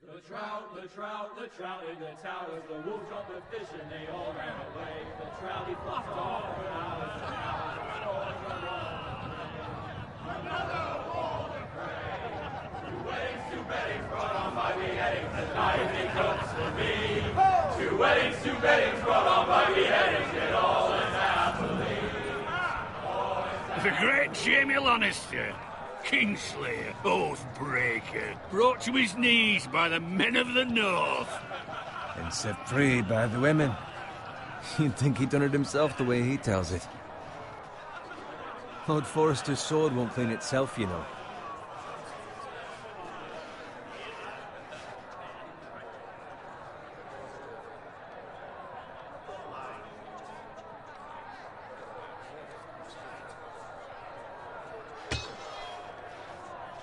The trout in the towers, the wolves jumped the fish and they all ran away. The trout he flopped off for hours and hours, the stores were wrong. Another wall to pray. Two weddings brought on by beheadings, the night he cooks for me. Two weddings brought on by beheadings, it all is happily. The great Jamie Lannister, Kingslayer, Oathbreaker, brought to his knees by the men of the North. And set free by the women. You'd think he'd done it himself the way he tells it. Lord Forrester's sword won't clean itself, you know.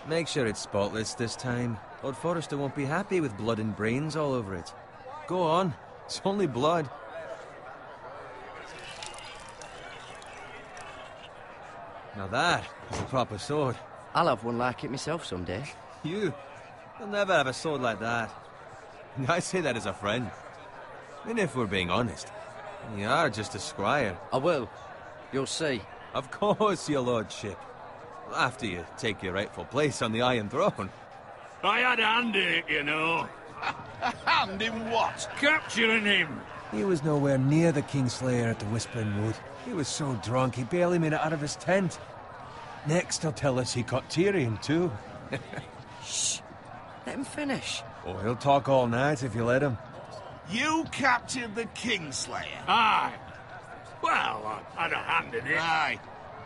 Make sure it's spotless this time. Lord Forrester won't be happy with blood and brains all over it. Go on. It's only blood. Now that is a proper sword. I'll have one like it myself someday. You'll never have a sword like that. I say that as a friend. And if we're being honest, you are just a squire. I will. You'll see. Of course, your lordship. After you take your rightful place on the Iron Throne. I had a hand in it, you know. A hand in what? Capturing him. He was nowhere near the Kingslayer at the Whispering Wood. He was so drunk he barely made it out of his tent. Next he'll tell us he caught Tyrion too. Shh. Let him finish. Oh, he'll talk all night if you let him. You captured the Kingslayer? Aye. Well, I had a hand in it. Aye.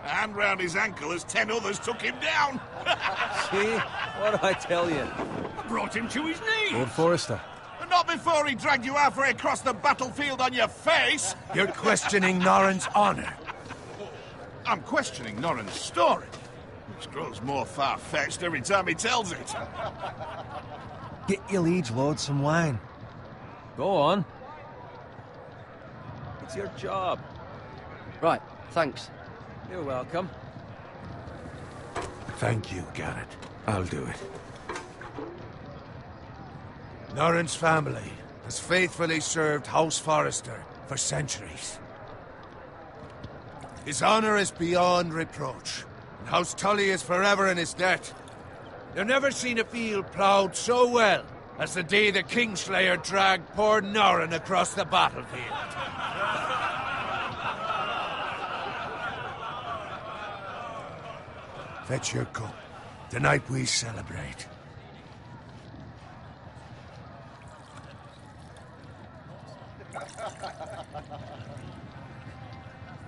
A hand round his ankle as 10 others took him down. See? What do I tell you? I brought him to his knees. Lord Forrester. But not before he dragged you halfway across the battlefield on your face. You're questioning Norrin's honor. I'm questioning Norrin's story, which grows more far-fetched every time he tells it. Get your liege lord some wine. Go on. It's your job. Right, thanks. You're welcome. Thank you, Garrett. I'll do it. Norrin's family has faithfully served House Forrester for centuries. His honor is beyond reproach, and House Tully is forever in his debt. They've never seen a field ploughed so well as the day the Kingslayer dragged poor Norrin across the battlefield. Fetch your cup. Tonight we celebrate.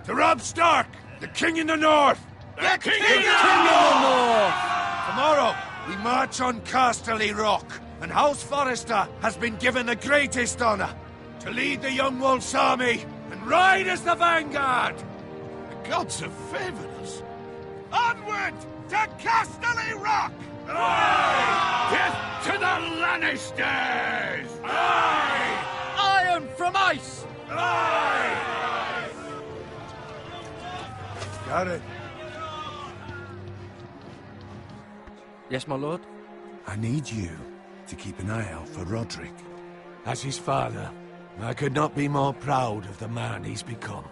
To Robb Stark, the King in the North! The King in the North! Tomorrow, we march on Casterly Rock, and House Forrester has been given the greatest honor to lead the Young Wolf's army and ride as the vanguard! The gods have favored us. Onward to Casterly Rock! Aye! Death to the Lannisters! Aye! Iron from ice! Aye! Got it. Yes, my lord? I need you to keep an eye out for Roderick. As his father, I could not be more proud of the man he's become.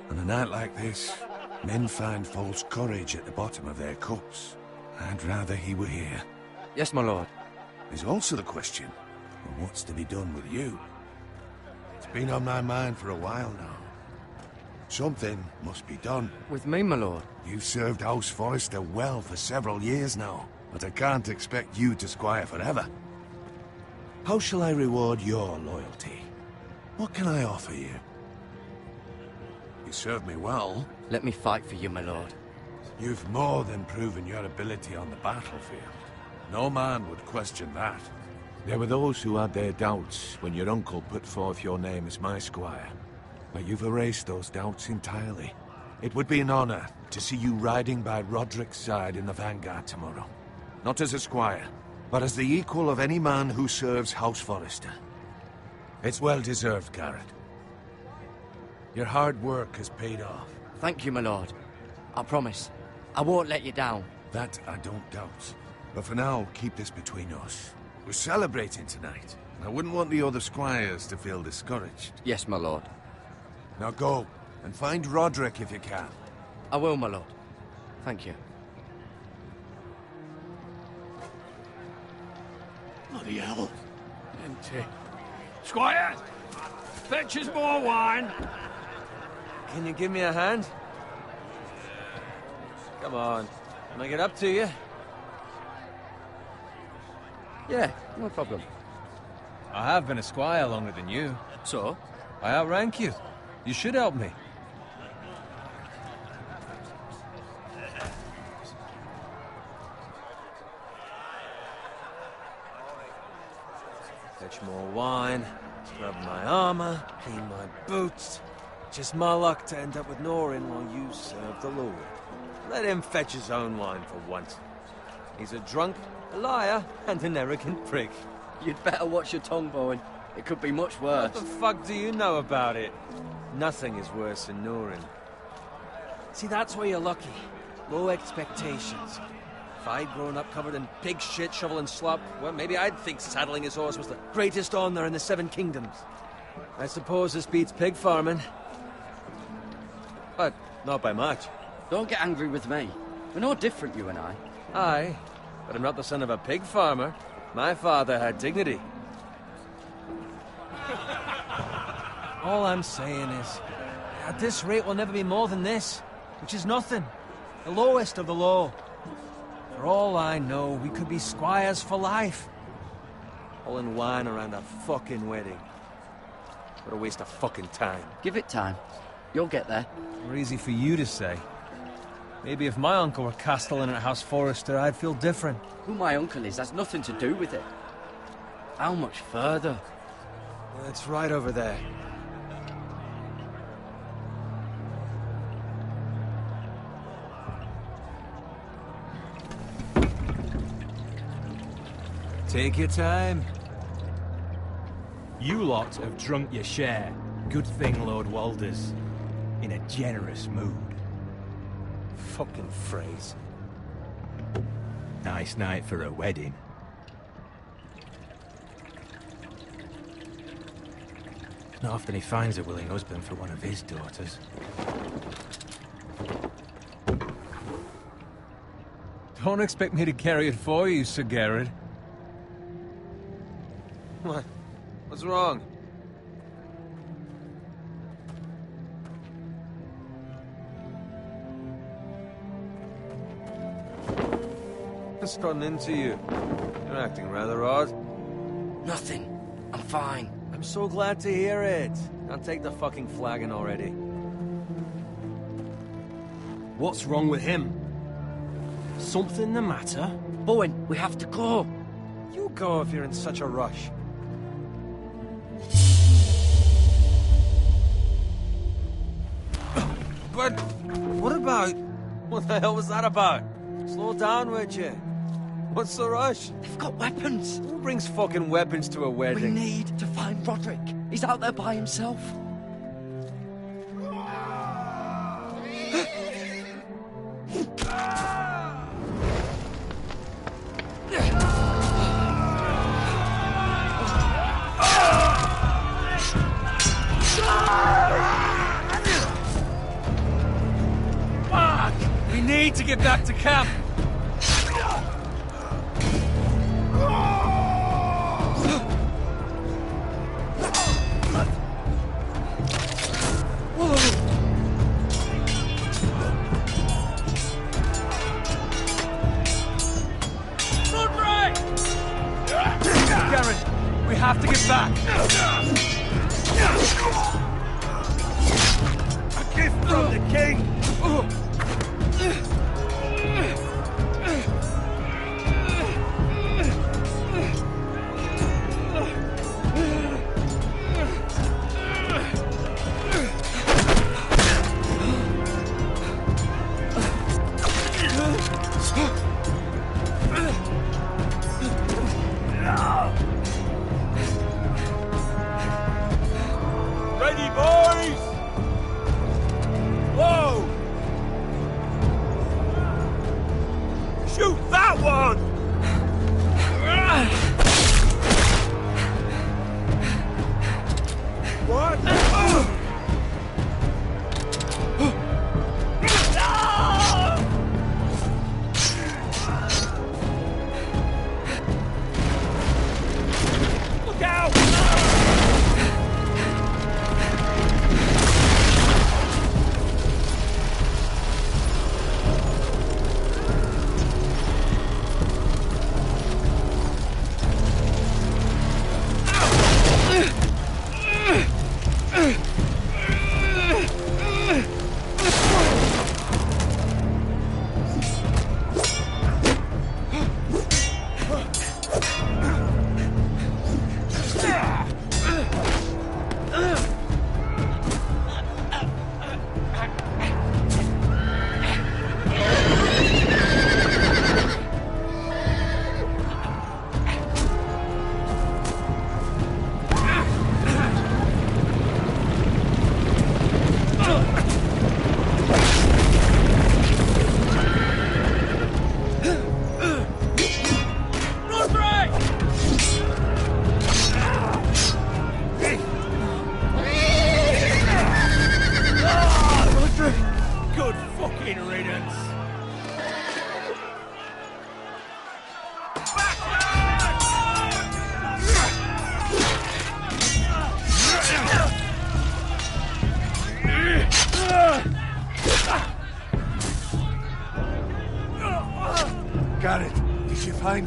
On a night like this, men find false courage at the bottom of their cups. I'd rather he were here. Yes, my lord. There's also the question of what's to be done with you. It's been on my mind for a while now. Something must be done. With me, my lord? You've served House Forrester well for several years now, but I can't expect you to squire forever. How shall I reward your loyalty? What can I offer you? You served me well. Let me fight for you, my lord. You've more than proven your ability on the battlefield. No man would question that. There were those who had their doubts when your uncle put forth your name as my squire. But you've erased those doubts entirely. It would be an honor to see you riding by Roderick's side in the vanguard tomorrow. Not as a squire, but as the equal of any man who serves House Forrester. It's well deserved, Garrett. Your hard work has paid off. Thank you, my lord. I promise. I won't let you down. That I don't doubt. But for now, keep this between us. We're celebrating tonight. I wouldn't want the other squires to feel discouraged. Yes, my lord. Now go, and find Roderick if you can. I will, my lord. Thank you. Bloody hell. Empty. Squire! Fetch us more wine. Can you give me a hand? Come on. Can I get up to you? Yeah, no problem. I have been a squire longer than you. So? I outrank you. You should help me. Fetch more wine, scrub my armor, clean my boots. Just my luck to end up with Norin while you serve the Lord. Let him fetch his own wine for once. He's a drunk, a liar, and an arrogant prick. You'd better watch your tongue, Bowen. It could be much worse. What the fuck do you know about it? Nothing is worse than Norin. See, that's where you're lucky. Low expectations. If I'd grown up covered in pig shit, shovel and slop, well, maybe I'd think saddling his horse was the greatest honor in the Seven Kingdoms. I suppose this beats pig farming. But not by much. Don't get angry with me. We're no different, you and I. Aye, but I'm not the son of a pig farmer. My father had dignity. All I'm saying is, at this rate we'll never be more than this, which is nothing. The lowest of the low. For all I know, we could be squires for life. All in wine around a fucking wedding. What a waste of fucking time. Give it time. You'll get there. More easy for you to say. Maybe if my uncle were castellan at House Forrester, I'd feel different. Who my uncle is has nothing to do with it. How much further? It's right over there. Take your time. You lot have drunk your share. Good thing Lord Walder's in a generous mood. Fucking phrase. Nice night for a wedding. Not often he finds a willing husband for one of his daughters. Don't expect me to carry it for you, Sir Garrett. What? What's wrong? What's gotten into you? You're acting rather odd. Nothing. I'm fine. I'm so glad to hear it. Now take the fucking flagon already. What's wrong with him? Something the matter? Bowen, we have to go. You go if you're in such a rush. But what about... What the hell was that about? Slow down, would you? What's the rush? They've got weapons. Who brings fucking weapons to a We wedding? need to find Roderick. He's out there by himself. We need to get back to camp. Garrett, we have to get back. A gift from the king. Ready, boys? Whoa!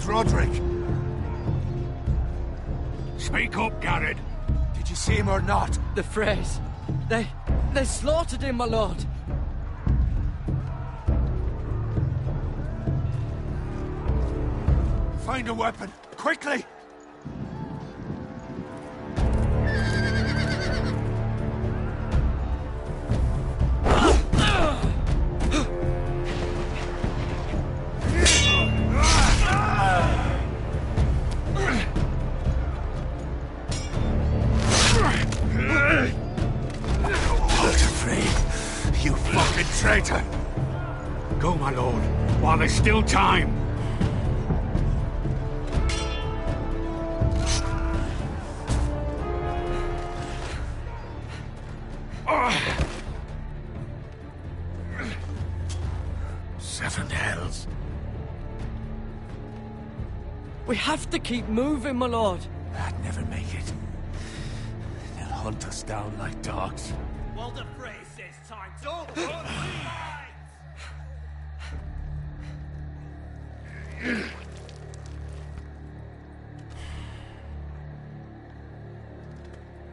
Roderick? Speak up, Garrett. Did you see him or not? The Freys. They slaughtered him, my lord. Find a weapon, quickly! You fucking traitor! Go, my lord, while there's still time. Seven hells. We have to keep moving, my lord. I'd never make it. They'll hunt us down like dogs. Well, the phrase says time. Don't run,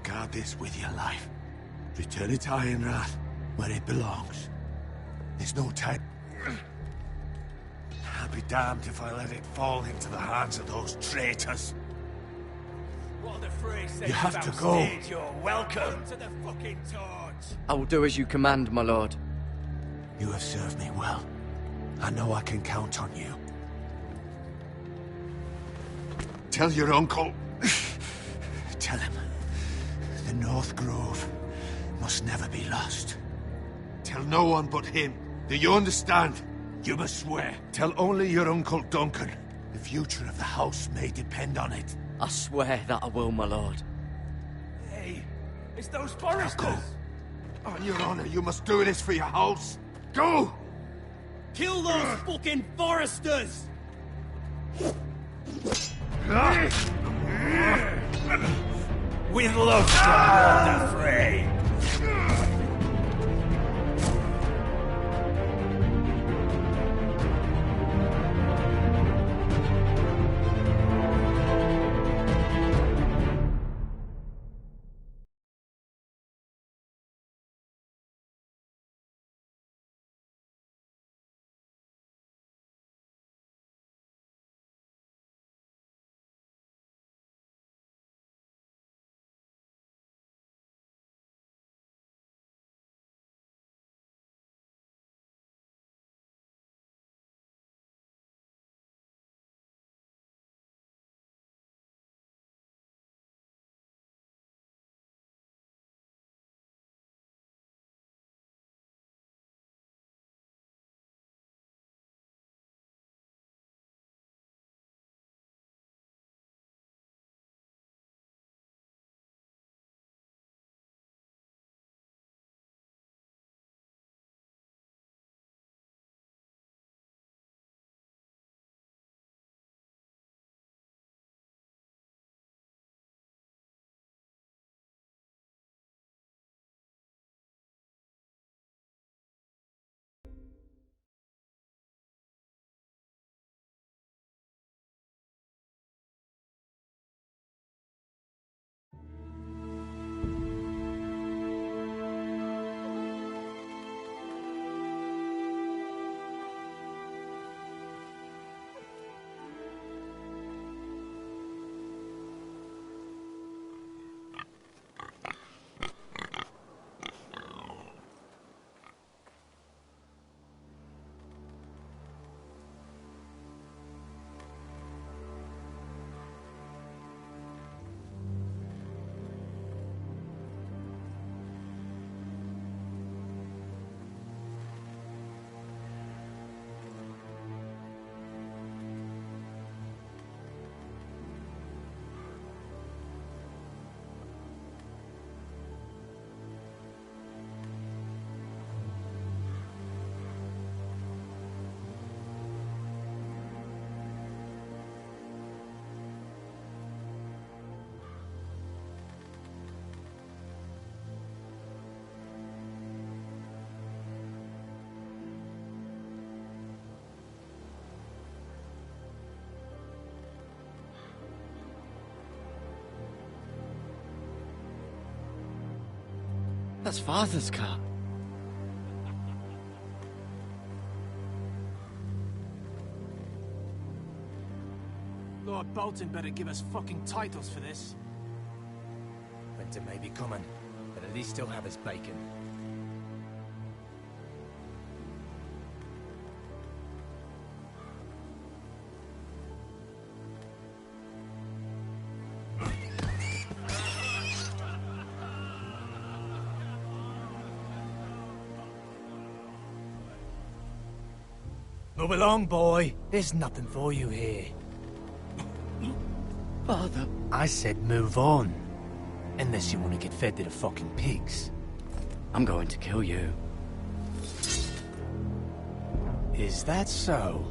Guard this with your life. Return it to Ironrath, where it belongs. There's no time. I'll be damned if I let it fall into the hands of those traitors. What the phrase says You have about to go. stage, you're welcome to the fucking torch. I will do as you command, my lord. You have served me well. I know I can count on you. Tell your uncle. Tell him. The North Grove must never be lost. Tell no one but him. Do you understand? You must swear. Tell only your Uncle Duncan. The future of the house may depend on it. I swear that I will, my lord. Hey, it's those Now foresters. go. On your honor, you must do this for your house. Go! Kill those fucking foresters! With love from Lord Frey. That's Father's car. Lord Bolton better give us fucking titles for this. Winter may be coming, but at least he'll have his bacon. Move along, boy. There's nothing for you here. Father. I said move on. Unless you want to get fed to the fucking pigs. I'm going to kill you. Is that so?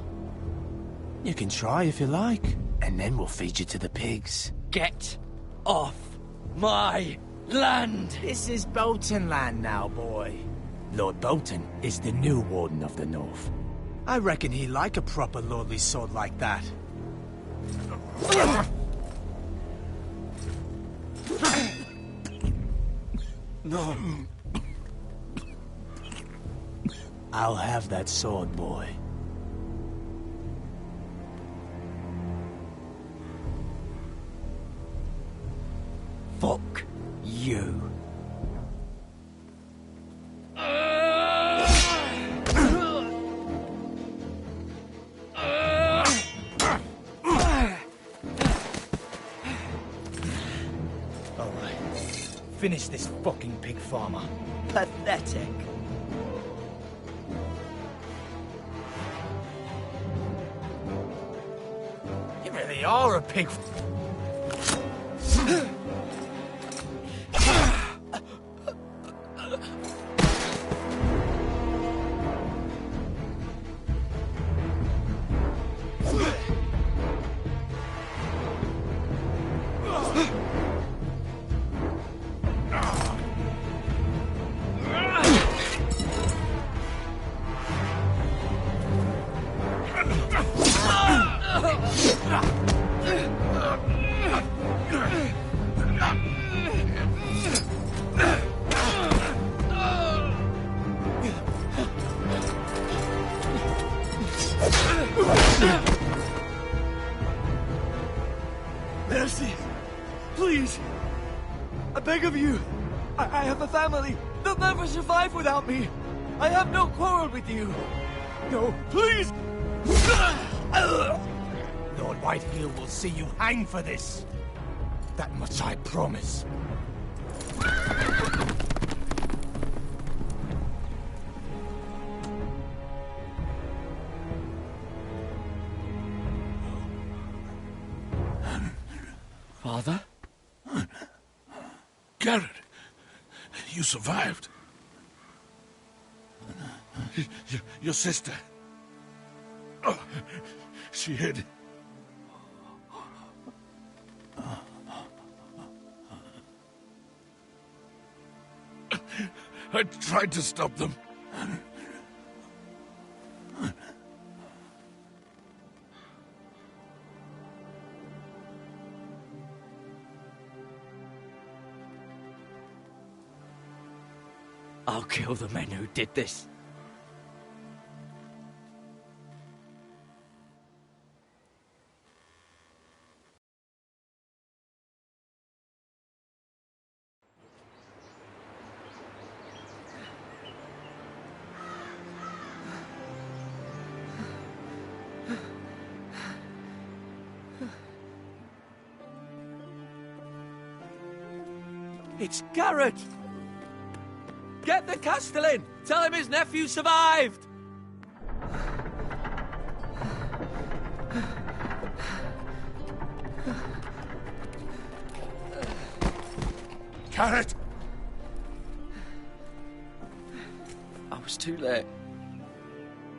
You can try if you like, and then we'll feed you to the pigs. Get off my land! This is Bolton land now, boy. Lord Bolton is the new Warden of the North. I reckon he'd like a proper lordly sword like that. No. I'll have that sword, boy. Fuck you. Finish this fucking pig farmer. Pathetic. You really are a pig. Mercy! Please! I beg of you! I have a family! They'll never survive without me! I have no quarrel with you! No, please! Lord Whitehill will see you hang for this. That much I promise. Father? Garrett, you survived. Your sister. Oh, she hid. I tried to stop them. I'll kill the men who did this. It's Garrett! Get the Castellan! Tell him his nephew survived! Garrett! I was too late.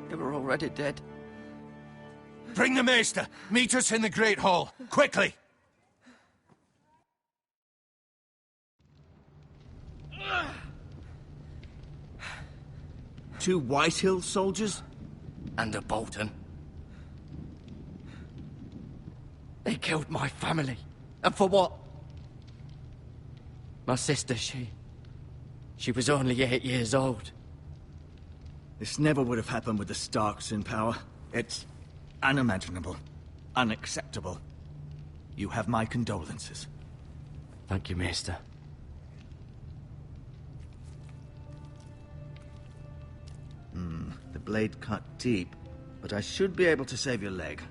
They were already dead. Bring the Maester! Meet us in the Great Hall! Quickly! Two Whitehill soldiers? And a Bolton. They killed my family. And for what? My sister, she She was only 8 years old. This never would have happened with the Starks in power. It's unimaginable. Unacceptable. You have my condolences. Thank you, Maester. The blade cut deep, but I should be able to save your leg.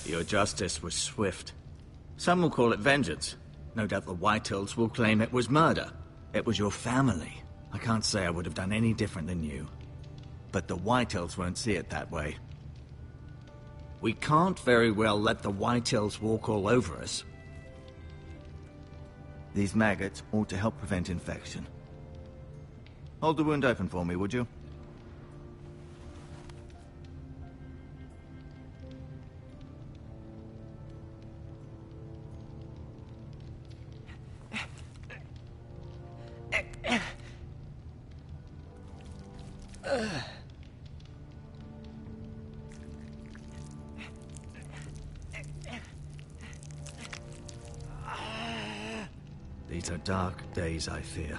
Your justice was swift. Some will call it vengeance. No doubt the Whitehills will claim it was murder. It was your family. I can't say I would have done any different than you. But the Whitehills won't see it that way. We can't very well let the Whitehills walk all over us. These maggots ought to help prevent infection. Hold the wound open for me, would you? These are dark days, I fear.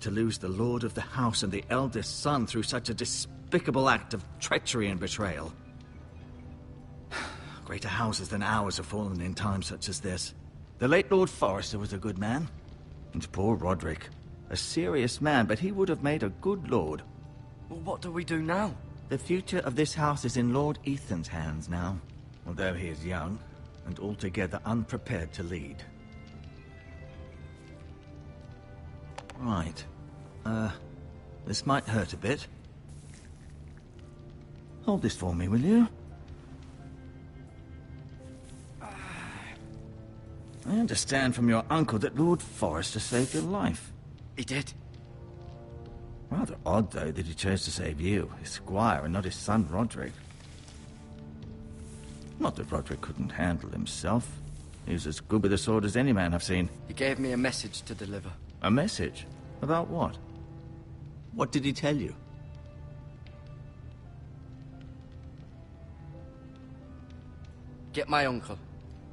To lose the lord of the house and the eldest son through such a despicable act of treachery and betrayal. Greater houses than ours have fallen in times such as this. The late Lord Forrester was a good man. And poor Roderick. A serious man, but he would have made a good lord. Well, what do we do now? The future of this house is in Lord Ethan's hands now. Although he is young, and altogether unprepared to lead. Right. This might hurt a bit. Hold this for me, will you? I understand from your uncle that Lord Forrester saved your life. He did. Rather odd, though, that he chose to save you, his squire, and not his son Roderick. Not that Roderick couldn't handle himself. He was as good with a sword as any man I've seen. He gave me a message to deliver. A message? About what? What did he tell you? Get my uncle.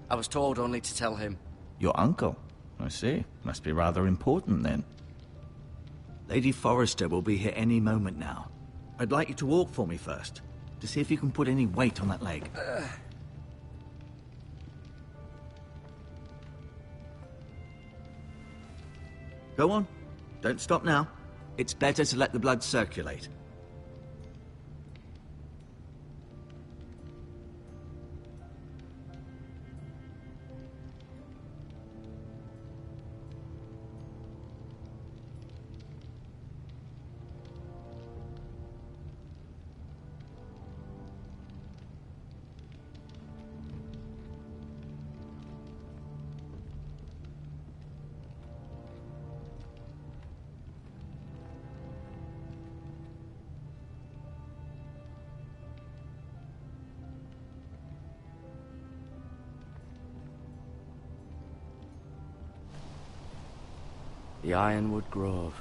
I was told only to tell him. Your uncle? I see. Must be rather important, then. Lady Forrester will be here any moment now. I'd like you to walk for me first, to see if you can put any weight on that leg. Go on. Don't stop now. It's better to let the blood circulate. The Ironwood Grove.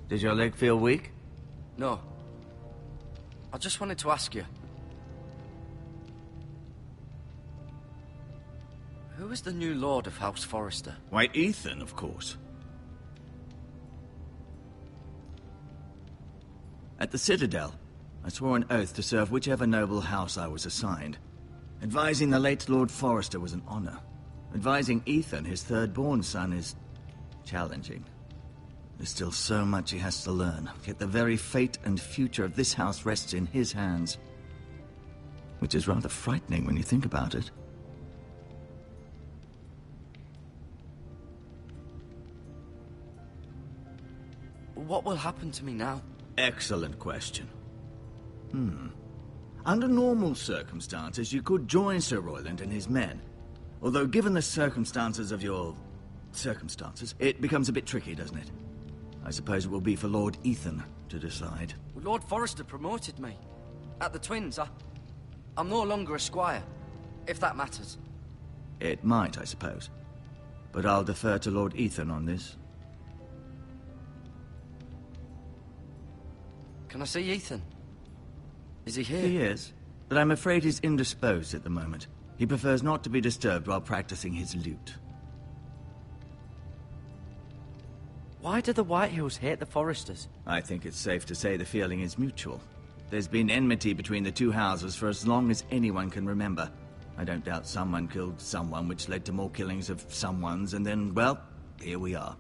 Does your leg feel weak? No. I just wanted to ask you. Who is the new Lord of House Forrester? Why, Ethan, of course. At the Citadel, I swore an oath to serve whichever noble house I was assigned. Advising the late Lord Forrester was an honor. Advising Ethan, his third-born son, is challenging. There's still so much he has to learn, yet the very fate and future of this house rests in his hands. Which is rather frightening when you think about it. What will happen to me now? Excellent question. Under normal circumstances, you could join Sir Royland and his men. Although, given the circumstances of your... circumstances, it becomes a bit tricky, doesn't it? I suppose it will be for Lord Ethan to decide. Lord Forrester promoted me. At the Twins, I'm no longer a squire, if that matters. It might, I suppose. But I'll defer to Lord Ethan on this. Can I see Ethan? Is he here? He is, but I'm afraid he's indisposed at the moment. He prefers not to be disturbed while practicing his lute. Why do the Whitehills hate the Forresters? I think it's safe to say the feeling is mutual. There's been enmity between the two houses for as long as anyone can remember. I don't doubt someone killed someone, which led to more killings of someones, and then, well, here we are.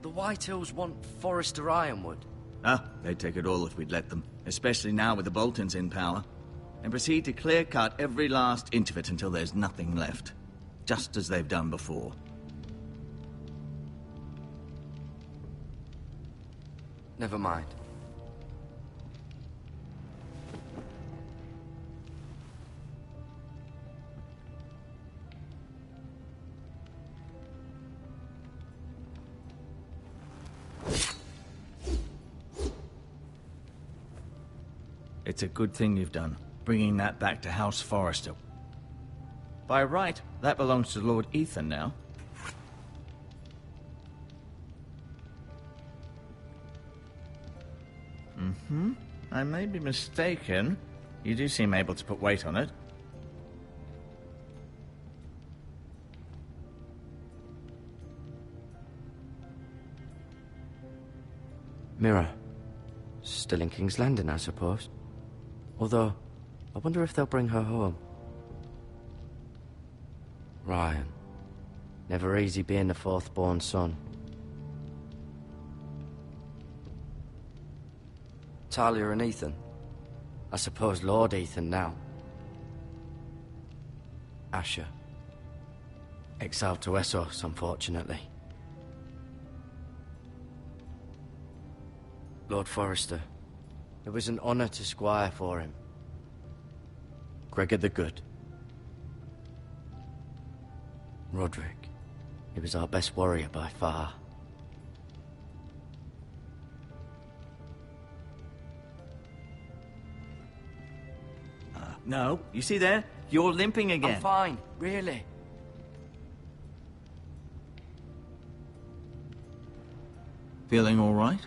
The Whitehills want Forrester Ironwood. They'd take it all if we'd let them, especially now with the Boltons in power, and proceed to clear-cut every last inch of it until there's nothing left, just as they've done before. Never mind. It's a good thing you've done, bringing that back to House Forrester. By right, that belongs to Lord Ethan now. I may be mistaken. You do seem able to put weight on it. Mirror. Still in King's Landing, I suppose. Although, I wonder if they'll bring her home. Ryan. Never easy being the fourth-born son. Talia and Ethan. I suppose Lord Ethan now. Asher. Exiled to Essos, unfortunately. Lord Forrester. It was an honor to squire for him. Gregor the Good. Roderick. He was our best warrior by far. No, you see there? You're limping again. I'm fine, really. Feeling all right?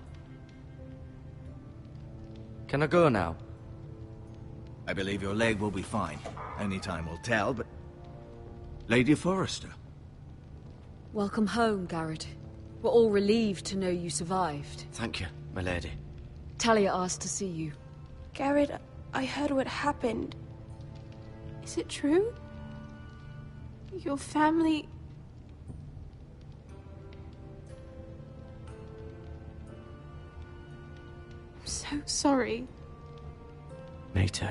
Can I go now? I believe your leg will be fine. Only time will tell, but... Lady Forrester. Welcome home, Garrett. We're all relieved to know you survived. Thank you, my lady. Talia asked to see you. Garrett, I heard what happened. Is it true? Your family... I'm so sorry. Me too.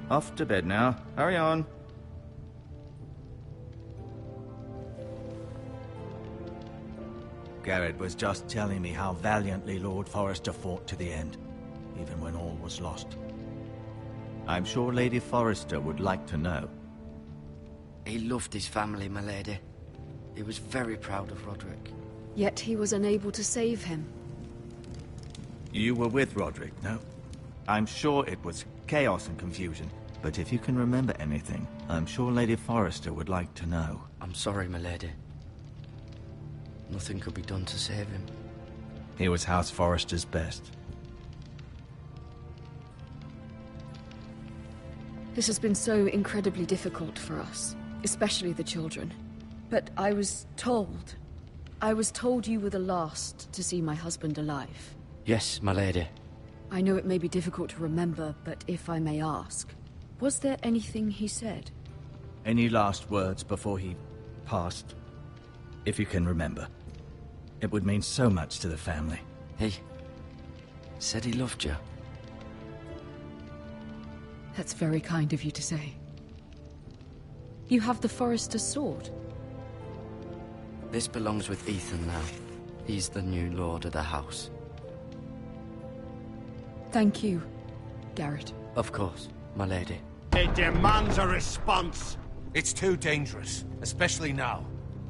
Off to bed now. Hurry on. Garrett was just telling me how valiantly Lord Forrester fought to the end, even when all was lost. I'm sure Lady Forrester would like to know. He loved his family, my lady. He was very proud of Roderick. Yet he was unable to save him. You were with Roderick, no? I'm sure it was chaos and confusion, but if you can remember anything, I'm sure Lady Forrester would like to know. I'm sorry, my lady. Nothing could be done to save him. He was House Forrester's best. This has been so incredibly difficult for us, especially the children. But I was told you were the last to see my husband alive. Yes, my lady. I know it may be difficult to remember, but if I may ask, was there anything he said? Any last words before he passed? If you can remember. It would mean so much to the family. He said he loved you. That's very kind of you to say. You have the Forester's sword. This belongs with Ethan now. He's the new lord of the house. Thank you, Garrett. Of course, my lady. It demands a response. It's too dangerous, especially now.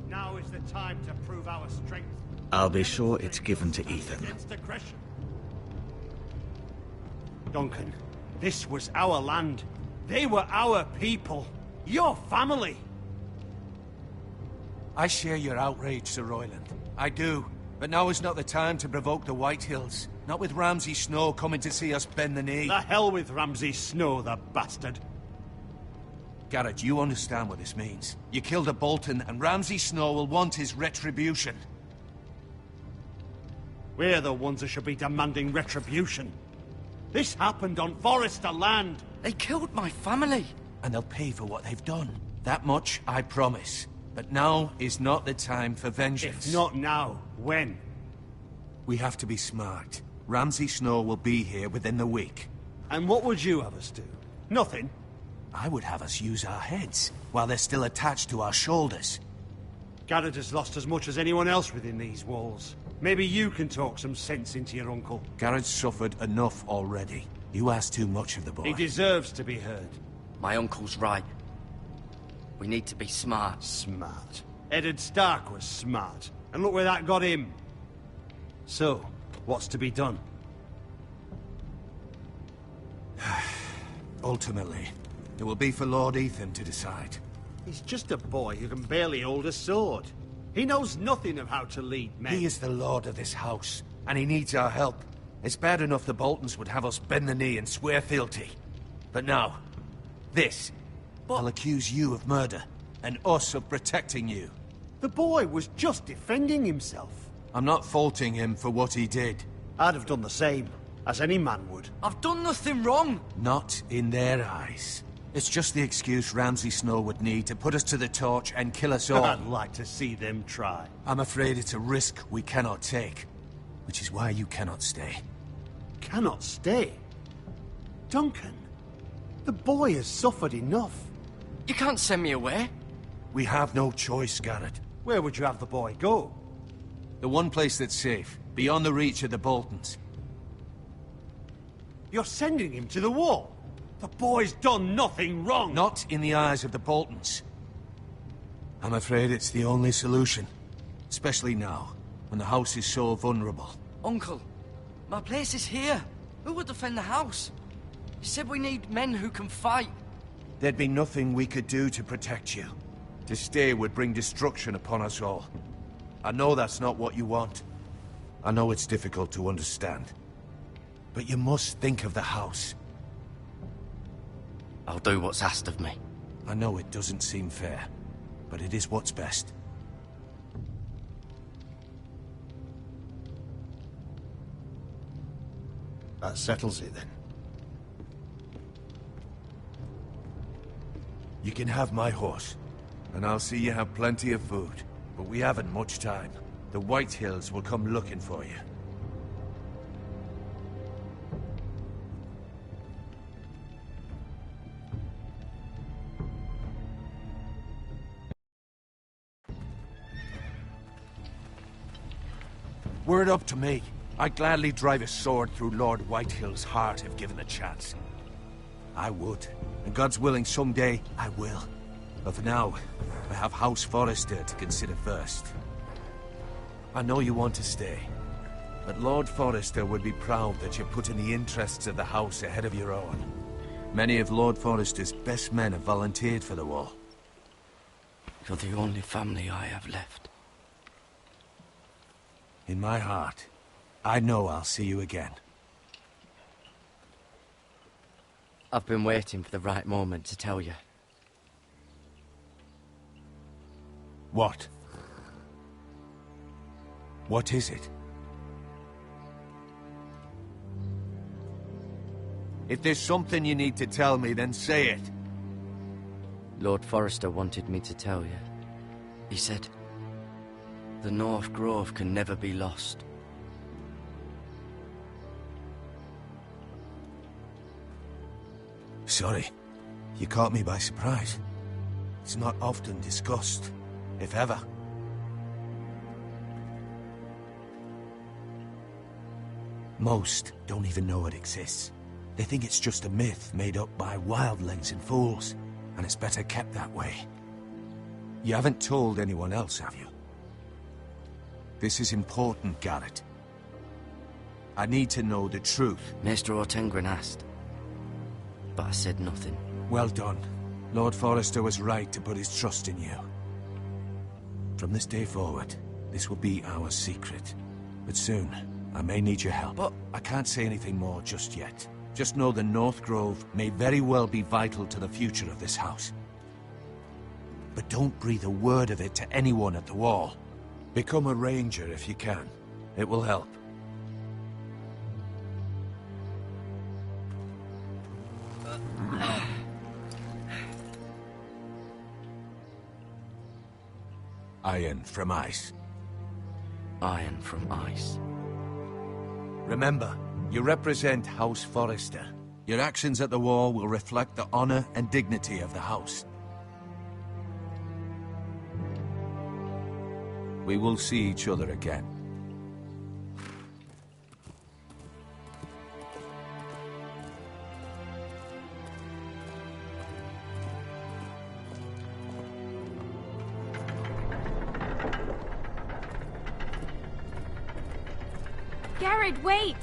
Now is the time to prove our strength. I'll be sure it's given to Ethan. Against aggression. Duncan, this was our land. They were our people. Your family. I share your outrage, Sir Royland. I do. But now is not the time to provoke the White Hills. Not with Ramsay Snow coming to see us bend the knee. The hell with Ramsay Snow, the bastard. Garrett, you understand what this means. You killed a Bolton, and Ramsay Snow will want his retribution. We're the ones that should be demanding retribution. This happened on Forester land. They killed my family. And they'll pay for what they've done. That much, I promise. But now is not the time for vengeance. If not now, when? We have to be smart. Ramsay Snow will be here within the week. And what would you have us do? Nothing? I would have us use our heads, while they're still attached to our shoulders. Garrett has lost as much as anyone else within these walls. Maybe you can talk some sense into your uncle. Garrett's suffered enough already. You ask too much of the boy. He deserves to be heard. My uncle's right. We need to be smart. Smart. Eddard Stark was smart. And look where that got him. So, what's to be done? Ultimately, it will be for Lord Ethan to decide. He's just a boy who can barely hold a sword. He knows nothing of how to lead men. He is the lord of this house, and he needs our help. It's bad enough the Boltons would have us bend the knee and swear fealty. But now, this. I'll accuse you of murder, and us of protecting you. The boy was just defending himself. I'm not faulting him for what he did. I'd have done the same, as any man would. I've done nothing wrong. Not in their eyes. It's just the excuse Ramsay Snow would need to put us to the torch and kill us all. I'd like to see them try. I'm afraid it's a risk we cannot take, which is why you cannot stay. Cannot stay? Duncan, the boy has suffered enough. You can't send me away. We have no choice, Garrett. Where would you have the boy go? The one place that's safe, beyond the reach of the Boltons. You're sending him to the wall? The boy's done nothing wrong! Not in the eyes of the Boltons. I'm afraid it's the only solution. Especially now, when the house is so vulnerable. Uncle, my place is here. Who will defend the house? You said we need men who can fight. There'd be nothing we could do to protect you. To stay would bring destruction upon us all. I know that's not what you want. I know it's difficult to understand. But you must think of the house. I'll do what's asked of me. I know it doesn't seem fair, but it is what's best. That settles it, then. You can have my horse, and I'll see you have plenty of food. But we haven't much time. The White Hills will come looking for you. Were it up to me, I'd gladly drive a sword through Lord Whitehill's heart if given the chance. I would, and God's willing someday I will. But for now, I have House Forrester to consider first. I know you want to stay, but Lord Forrester would be proud that you're putting the interests of the house ahead of your own. Many of Lord Forrester's best men have volunteered for the war. You're the only family I have left. In my heart, I know I'll see you again. I've been waiting for the right moment to tell you. What? What is it? If there's something you need to tell me, then say it. Lord Forrester wanted me to tell you. He said, the North Grove can never be lost. Sorry. You caught me by surprise. It's not often discussed, if ever. Most don't even know it exists. They think it's just a myth made up by wildlings and fools, and it's better kept that way. You haven't told anyone else, have you? This is important, Garrett. I need to know the truth. Maester Ortengren asked, but I said nothing. Well done. Lord Forrester was right to put his trust in you. From this day forward, this will be our secret. But soon, I may need your help. But I can't say anything more just yet. Just know the North Grove may very well be vital to the future of this house. But don't breathe a word of it to anyone at the Wall. Become a ranger if you can. It will help. Iron from ice. Iron from ice. Remember, you represent House Forrester. Your actions at the Wall will reflect the honor and dignity of the house. We will see each other again. Garrett, wait!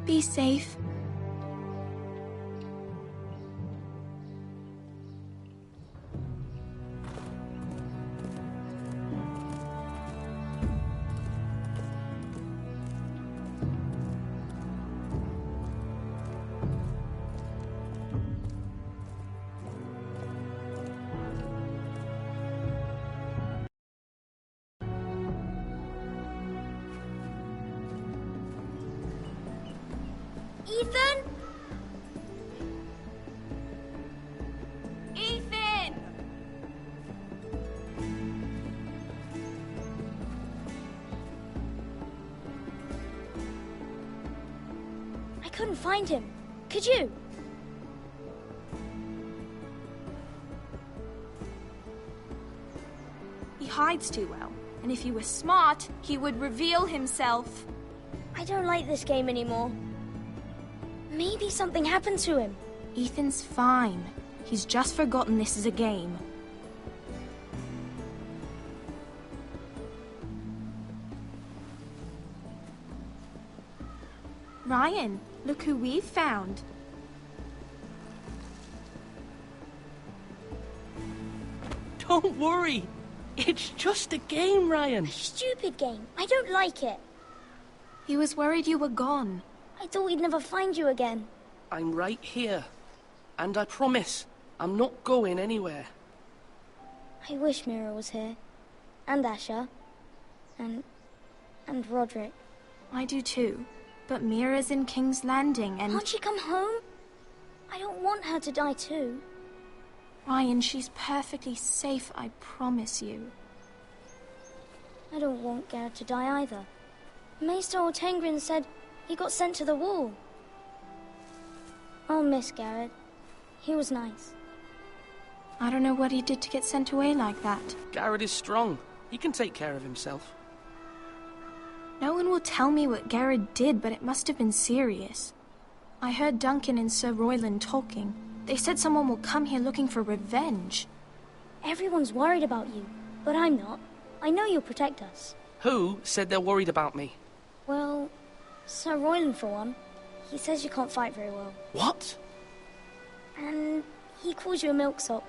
Be safe. Ethan? Ethan! I couldn't find him. Could you? He hides too well, and if he was smart, he would reveal himself. I don't like this game anymore. Maybe something happened to him. Ethan's fine. He's just forgotten this is a game. Ryan, look who we've found. Don't worry. It's just a game, Ryan. A stupid game. I don't like it. He was worried you were gone. I thought we'd never find you again. I'm right here. And I promise, I'm not going anywhere. I wish Mira was here. And Asher. And Roderick. I do too. But Mira's in King's Landing and... Can't she come home? I don't want her to die too. Ryan, she's perfectly safe, I promise you. I don't want Garrett to die either. Maester Ortengren said he got sent to the Wall. I'll miss Garrett. He was nice. I don't know what he did to get sent away like that. Garrett is strong. He can take care of himself. No one will tell me what Garrett did, but it must have been serious. I heard Duncan and Sir Royland talking. They said someone will come here looking for revenge. Everyone's worried about you, but I'm not. I know you'll protect us. Who said they're worried about me? Well, Sir Royland for one. He says you can't fight very well. What? And he calls you a milksop.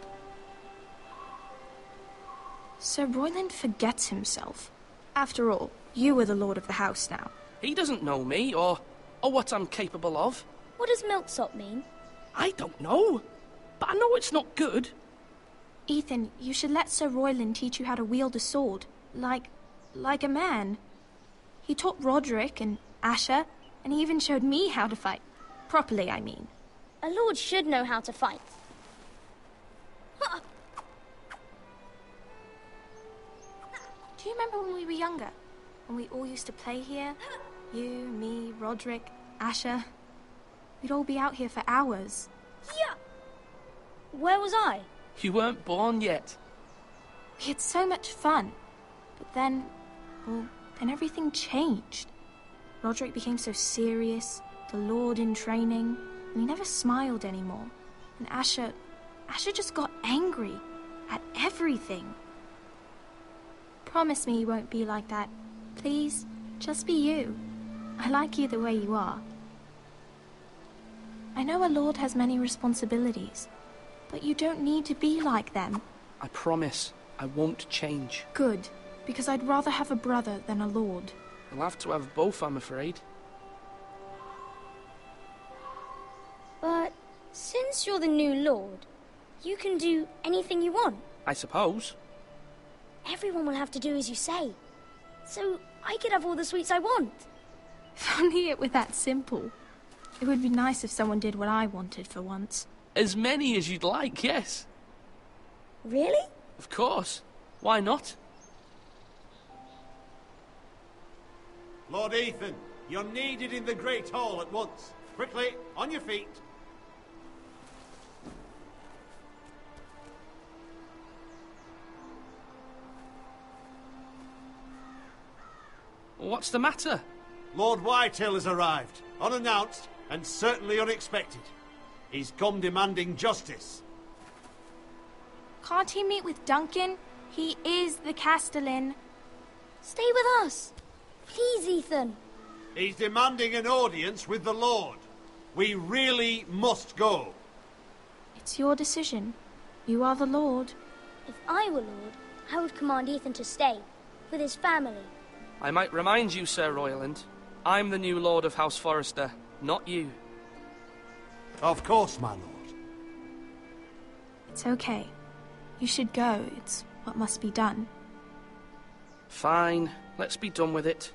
Sir Royland forgets himself. After all, you are the lord of the house now. He doesn't know me, or what I'm capable of. What does milksop mean? I don't know, but I know it's not good. Ethan, you should let Sir Royland teach you how to wield a sword, like a man. He taught Roderick and Asher, and he even showed me how to fight. Properly, I mean. A lord should know how to fight. remember when we were younger? When we all used to play here? You, me, Roderick, Asher. We'd all be out here for hours. Yeah! Where was I? You weren't born yet. We had so much fun. But then, well, then everything changed. Roderick became so serious, the Lord in training, and he never smiled anymore. And Asher just got angry at everything. Promise me you won't be like that. Please, just be you. I like you the way you are. I know a lord has many responsibilities, but you don't need to be like them. I promise I won't change. Good, because I'd rather have a brother than a lord. I'll have to have both, I'm afraid. But since you're the new lord, you can do anything you want. I suppose. Everyone will have to do as you say. So I could have all the sweets I want. If only it were that simple. It would be nice if someone did what I wanted for once. As many as you'd like, yes. Really? Of course. Why not? Lord Ethan, you're needed in the Great Hall at once. Quickly, on your feet. What's the matter? Lord Whitehill has arrived, unannounced and certainly unexpected. He's come demanding justice. Can't he meet with Duncan? He is the Castellan. Stay with us. Please, Ethan. He's demanding an audience with the Lord. We really must go. It's your decision. You are the Lord. If I were Lord, I would command Ethan to stay, with his family. I might remind you, Sir Royland, I'm the new Lord of House Forrester, not you. Of course, my lord. It's okay. You should go. It's what must be done. Fine. Let's be done with it.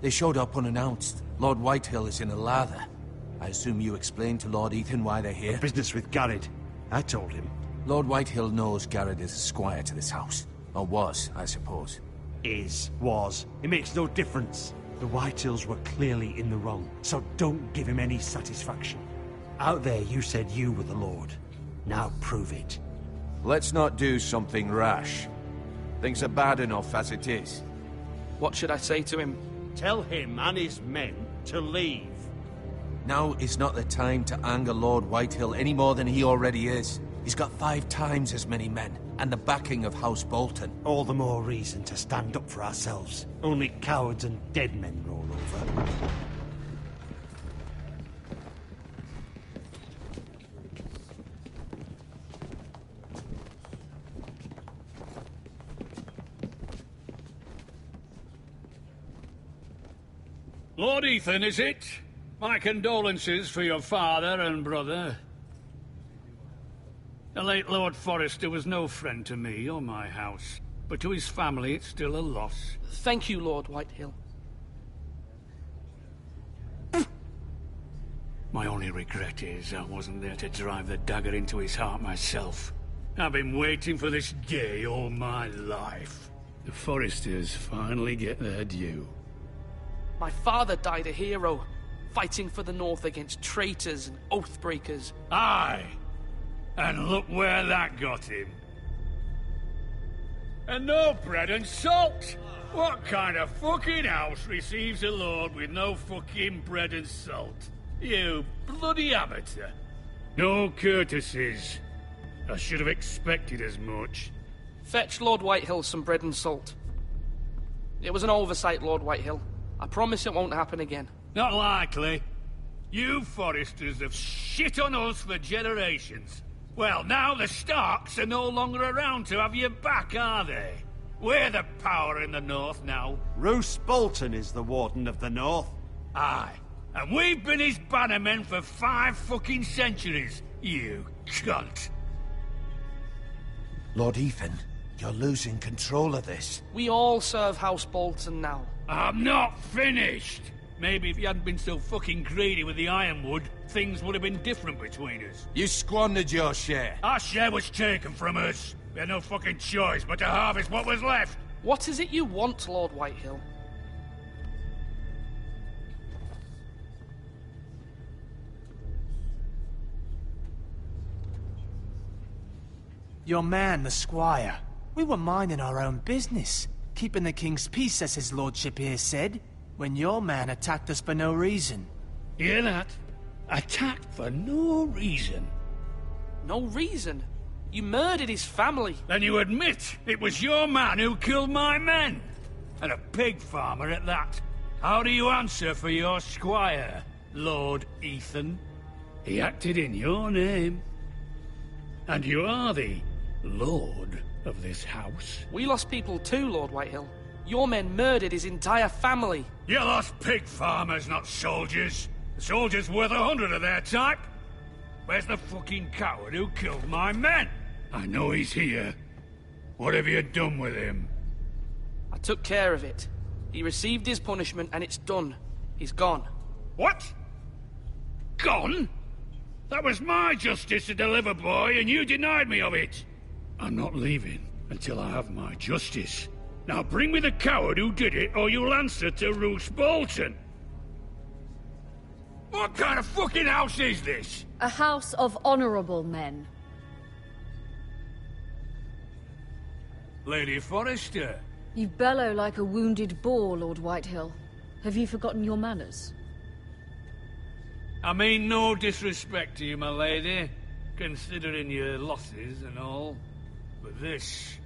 They showed up unannounced. Lord Whitehill is in a lather. I assume you explained to Lord Ethan why they're here? Business with Garrett. I told him. Lord Whitehill knows Garrett is a squire to this house. Or was, I suppose. Was. It makes no difference. The Whitehills were clearly in the wrong, so don't give him any satisfaction. Out there you said you were the Lord. Now prove it. Let's not do something rash. Things are bad enough as it is. What should I say to him? Tell him and his men to leave. Now is not the time to anger Lord Whitehill any more than he already is. He's got 5 times as many men, and the backing of House Bolton. All the more reason to stand up for ourselves. Only cowards and dead men roll over. Lord Ethan, is it? My condolences for your father and brother. The late Lord Forrester was no friend to me or my house, but to his family it's still a loss. Thank you, Lord Whitehill. My only regret is I wasn't there to drive the dagger into his heart myself. I've been waiting for this day all my life. The Forresters finally get their due. My father died a hero, fighting for the North against traitors and oath-breakers. Aye! And look where that got him. And no bread and salt! What kind of fucking house receives a lord with no fucking bread and salt? You bloody amateur. No courtesies. I should have expected as much. Fetch Lord Whitehill some bread and salt. It was an oversight, Lord Whitehill. I promise it won't happen again. Not likely. You Forresters have shit on us for generations. Well, now the Starks are no longer around to have your back, are they? We're the power in the north now. Roose Bolton is the Warden of the North. Aye. And we've been his bannermen for 5 fucking centuries, you cunt. Lord Ethan, you're losing control of this. We all serve House Bolton now. I'm not finished. Maybe if you hadn't been so fucking greedy with the ironwood, things would have been different between us. You squandered your share. Our share was taken from us. We had no fucking choice but to harvest what was left. What is it you want, Lord Whitehill? Your man, the squire. We were minding our own business, keeping the king's peace, as his lordship here said, when your man attacked us for no reason. Hear that? Attacked for no reason. No reason? You murdered his family. Then you admit it was your man who killed my men. And a pig farmer at that. How do you answer for your squire, Lord Ethan? He acted in your name. And you are the lord of this house. We lost people too, Lord Whitehill. Your men murdered his entire family. You lost pig farmers, not soldiers. The soldiers worth 100 of their type. Where's the fucking coward who killed my men? I know he's here. What have you done with him? I took care of it. He received his punishment and it's done. He's gone. What? Gone? That was my justice to deliver, boy, and you denied me of it. I'm not leaving until I have my justice. Now bring me the coward who did it, or you'll answer to Roose Bolton. What kind of fucking house is this? A house of honorable men. Lady Forrester. You bellow like a wounded boar, Lord Whitehill. Have you forgotten your manners? I mean no disrespect to you, my lady, considering your losses and all. But this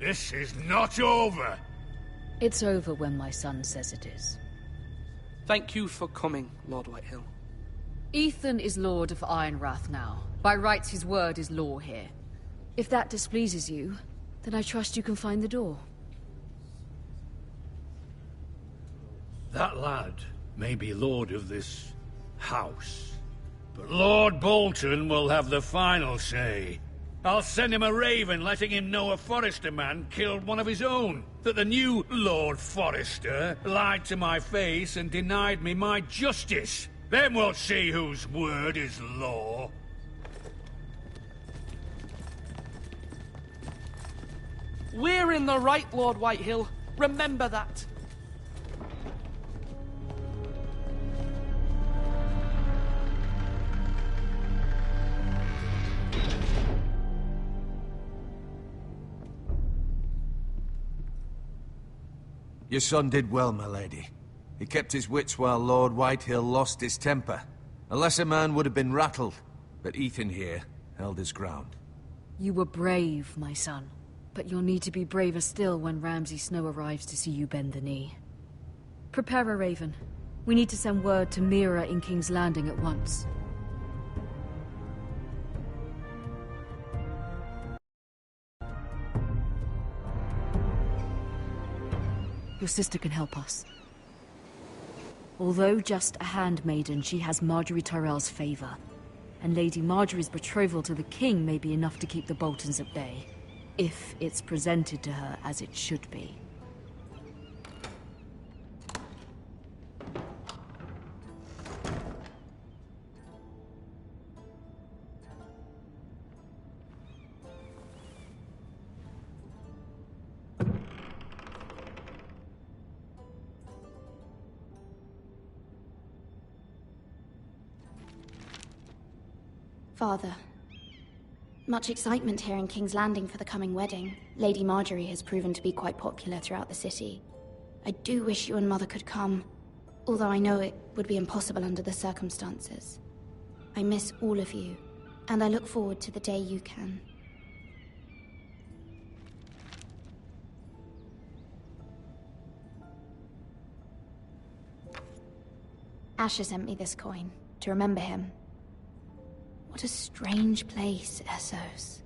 is not over. It's over when my son says it is. Thank you for coming, Lord Whitehill. Ethan is Lord of Ironrath now. By rights, his word is law here. If that displeases you, then I trust you can find the door. That lad may be lord of this house, but Lord Bolton will have the final say. I'll send him a raven letting him know a Forrester man killed one of his own, that the new Lord Forrester lied to my face and denied me my justice. Then we'll see whose word is law. We're in the right, Lord Whitehill. Remember that. Your son did well, my lady. He kept his wits while Lord Whitehill lost his temper. A lesser man would have been rattled, but Ethan here held his ground. You were brave, my son. But you'll need to be braver still when Ramsay Snow arrives to see you bend the knee. Prepare a raven. We need to send word to Mira in King's Landing at once. Your sister can help us. Although just a handmaiden, she has Marjorie Tyrell's favor. And Lady Marjorie's betrothal to the king may be enough to keep the Boltons at bay. If it's presented to her as it should be. Father. Much excitement here in King's Landing for the coming wedding. Lady Marjorie has proven to be quite popular throughout the city. I do wish you and Mother could come, although I know it would be impossible under the circumstances. I miss all of you, and I look forward to the day you can. Asher sent me this coin, to remember him. What a strange place, Essos.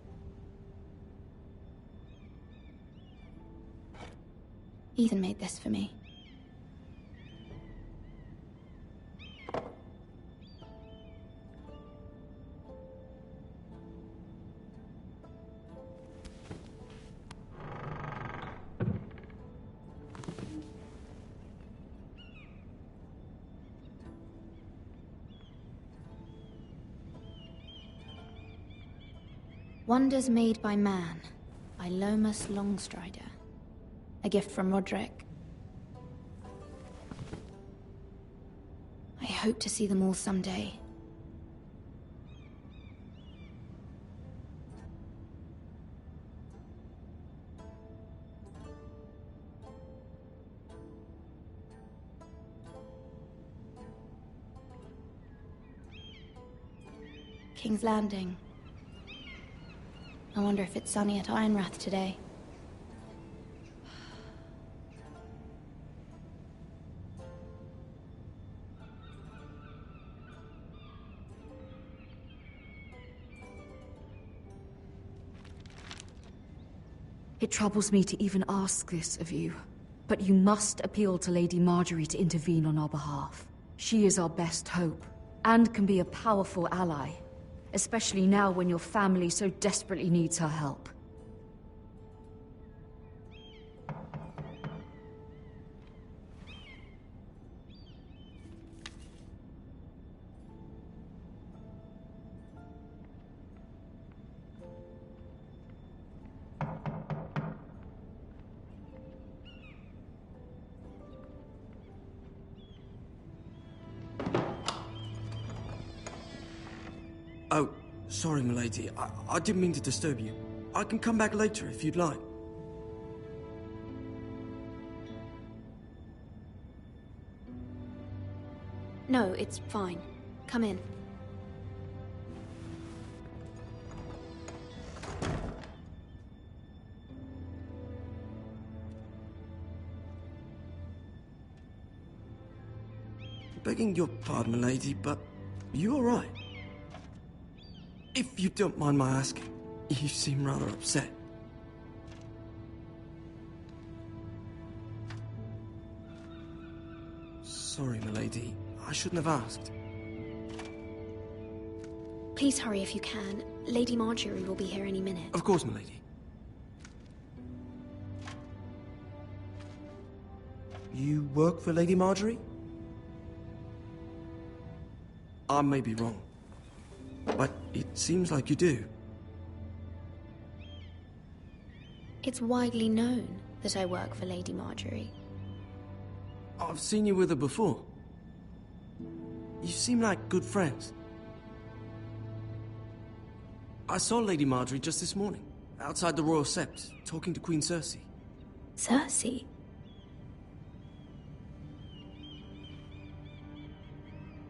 Ethan made this for me. Wonders Made by Man, by Lomas Longstrider. A gift from Roderick. I hope to see them all someday. King's Landing. I wonder if it's sunny at Ironrath today. It troubles me to even ask this of you, but you must appeal to Lady Marjorie to intervene on our behalf. She is our best hope, and can be a powerful ally, especially now when your family so desperately needs her help. Oh, sorry, milady. I didn't mean to disturb you. I can come back later if you'd like. No, it's fine. Come in. Begging your pardon, milady, but you all right? If you don't mind my asking, you seem rather upset. Sorry, milady. I shouldn't have asked. Please hurry if you can. Lady Marjorie will be here any minute. Of course, milady. You work for Lady Marjorie? I may be wrong, but it seems like you do. It's widely known that I work for Lady Marjorie. I've seen you with her before. You seem like good friends. I saw Lady Marjorie just this morning, outside the Royal Sept, talking to Queen Cersei. Cersei?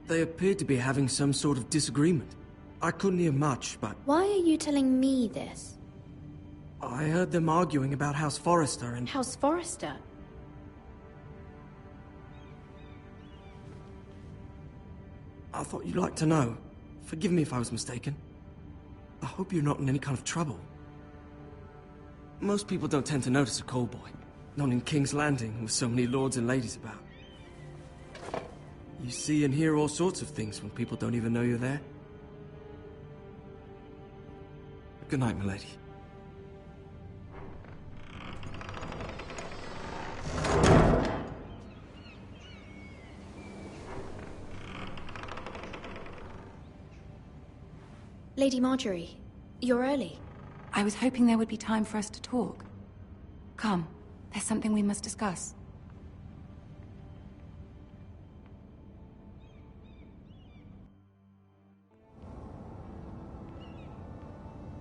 They appeared to be having some sort of disagreement. I couldn't hear much, but... Why are you telling me this? I heard them arguing about House Forrester and... House Forrester? I thought you'd like to know. Forgive me if I was mistaken. I hope you're not in any kind of trouble. Most people don't tend to notice a call boy. Not in King's Landing, with so many lords and ladies about. You see and hear all sorts of things when people don't even know you're there. Good night, milady. Lady Marjorie, you're early. I was hoping there would be time for us to talk. Come, there's something we must discuss.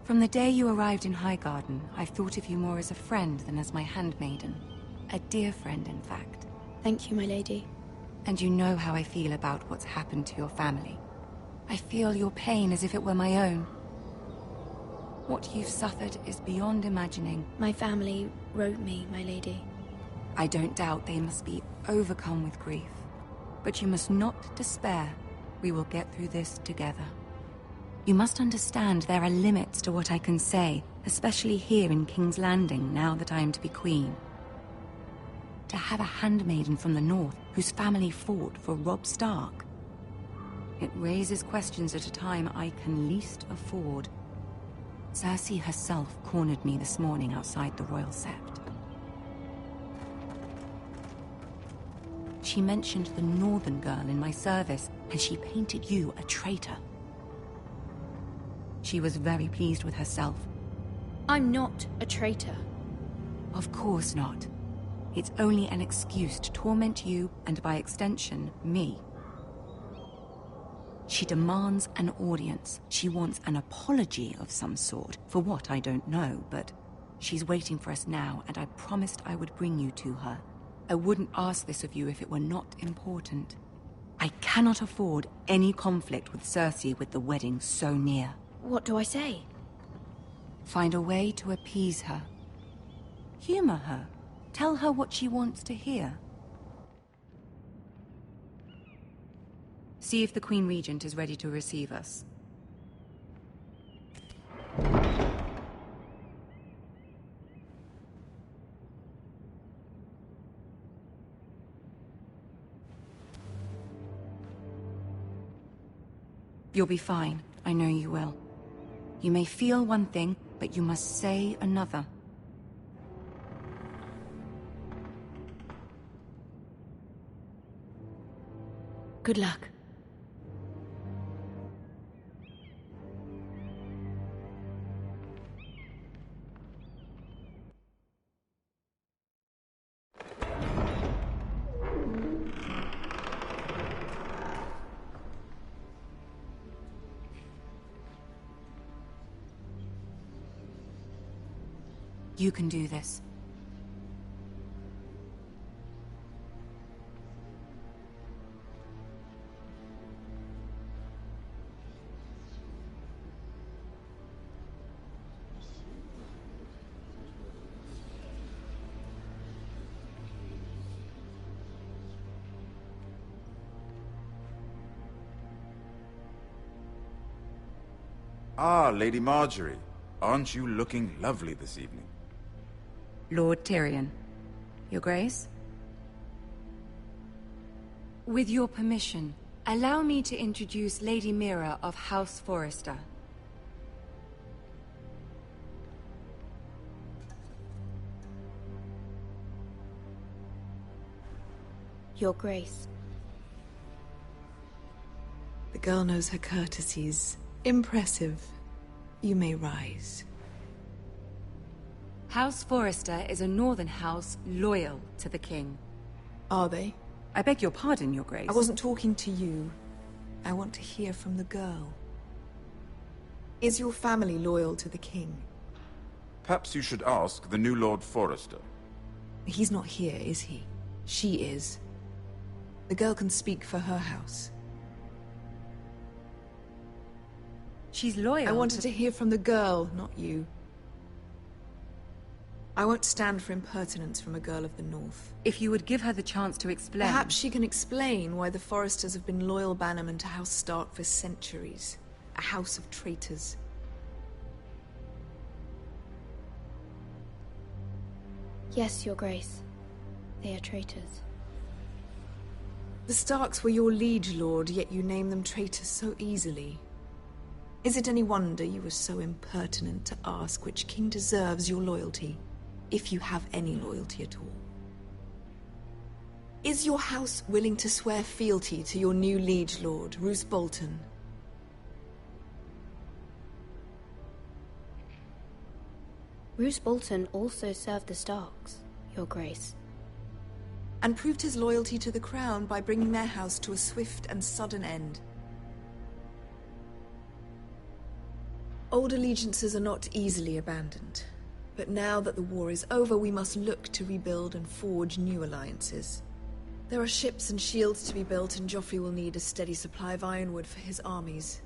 From the day you arrived in Highgarden, I've thought of you more as a friend than as my handmaiden. A dear friend, in fact. Thank you, my lady. And you know how I feel about what's happened to your family. I feel your pain as if it were my own. What you've suffered is beyond imagining. My family wrote me, my lady. I don't doubt they must be overcome with grief. But you must not despair. We will get through this together. You must understand there are limits to what I can say, especially here in King's Landing, now that I am to be queen. to have a handmaiden from the north whose family fought for Robb Stark? It raises questions at a time I can least afford. Cersei herself cornered me this morning outside the Royal Sept. She mentioned the northern girl in my service, and she painted you a traitor. She was very pleased with herself. I'm not a traitor. Of course not. It's only an excuse to torment you, and by extension, me. She demands an audience. She wants an apology of some sort. For what, I don't know, but she's waiting for us now, and I promised I would bring you to her. I wouldn't ask this of you if it were not important. I cannot afford any conflict with Cersei with the wedding so near. What do I say? Find a way to appease her. Humor her. Tell her what she wants to hear. See if the Queen Regent is ready to receive us. You'll be fine. I know you will. You may feel one thing, but you must say another. Good luck. You can do this. Ah, Lady Marjorie. Aren't you looking lovely this evening? Lord Tyrion. Your Grace? With your permission, allow me to introduce Lady Mira of House Forrester. Your Grace. The girl knows her courtesies. Impressive. You may rise. House Forrester is a northern house loyal to the king. Are they? I beg your pardon, Your Grace. I wasn't talking to you. I want to hear from the girl. Is your family loyal to the king? Perhaps you should ask the new Lord Forrester. He's not here, is he? She is. The girl can speak for her house. She's loyal. I wanted to hear from the girl, not you. I won't stand for impertinence from a girl of the North. If you would give her the chance to explain... Perhaps she can explain why the Forresters have been loyal bannermen to House Stark for centuries. A house of traitors. Yes, Your Grace. They are traitors. The Starks were your liege lord, yet you name them traitors so easily. Is it any wonder you were so impertinent to ask which king deserves your loyalty? If you have any loyalty at all. Is your house willing to swear fealty to your new liege lord, Roose Bolton? Roose Bolton also served the Starks, Your Grace. And proved his loyalty to the crown by bringing their house to a swift and sudden end. Old allegiances are not easily abandoned. But now that the war is over, we must look to rebuild and forge new alliances. There are ships and shields to be built, and Joffrey will need a steady supply of ironwood for his armies.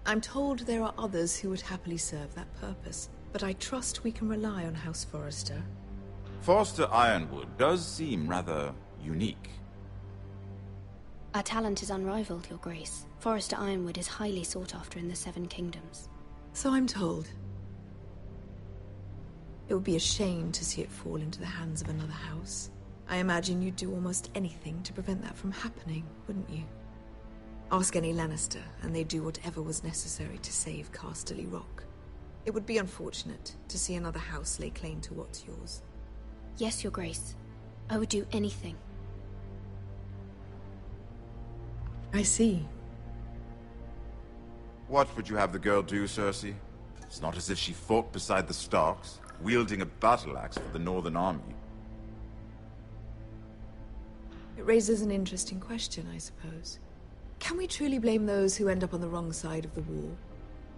I'm told there are others who would happily serve that purpose, but I trust we can rely on House Forrester. Forrester Ironwood does seem rather unique. Our talent is unrivaled, Your Grace. Forrester Ironwood is highly sought after in the Seven Kingdoms. So I'm told. It would be a shame to see it fall into the hands of another house. I imagine you'd do almost anything to prevent that from happening, wouldn't you? Ask any Lannister, and they'd do whatever was necessary to save Casterly Rock. It would be unfortunate to see another house lay claim to what's yours. Yes, Your Grace. I would do anything. I see. What would you have the girl do, Cersei? It's not as if she fought beside the Starks, wielding a battle axe for the Northern Army. It raises an interesting question, I suppose. Can we truly blame those who end up on the wrong side of the war?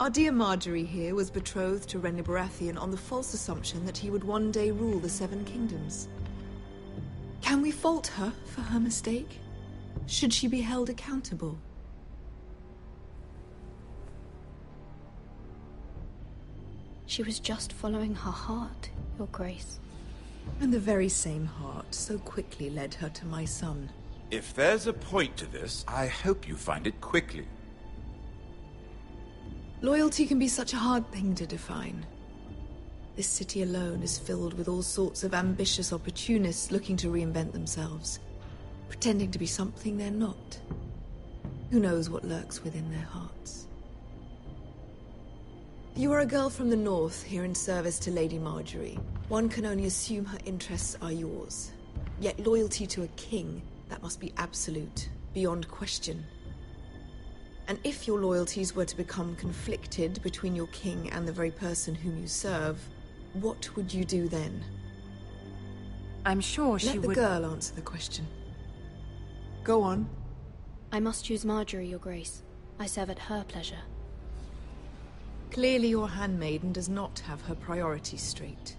Our dear Marjorie here was betrothed to Renly Baratheon on the false assumption that he would one day rule the Seven Kingdoms. Can we fault her for her mistake? Should she be held accountable? She was just following her heart, Your Grace. And the very same heart so quickly led her to my son. If there's a point to this, I hope you find it quickly. Loyalty can be such a hard thing to define. This city alone is filled with all sorts of ambitious opportunists looking to reinvent themselves, pretending to be something they're not. Who knows what lurks within their hearts? You are a girl from the north, here in service to Lady Marjorie. One can only assume her interests are yours. Yet loyalty to a king, that must be absolute, beyond question. And if your loyalties were to become conflicted between your king and the very person whom you serve, what would you do then? I'm sure she would... Let the girl answer the question. Go on. I must choose Marjorie, Your Grace. I serve at her pleasure. Clearly your handmaiden does not have her priorities straight.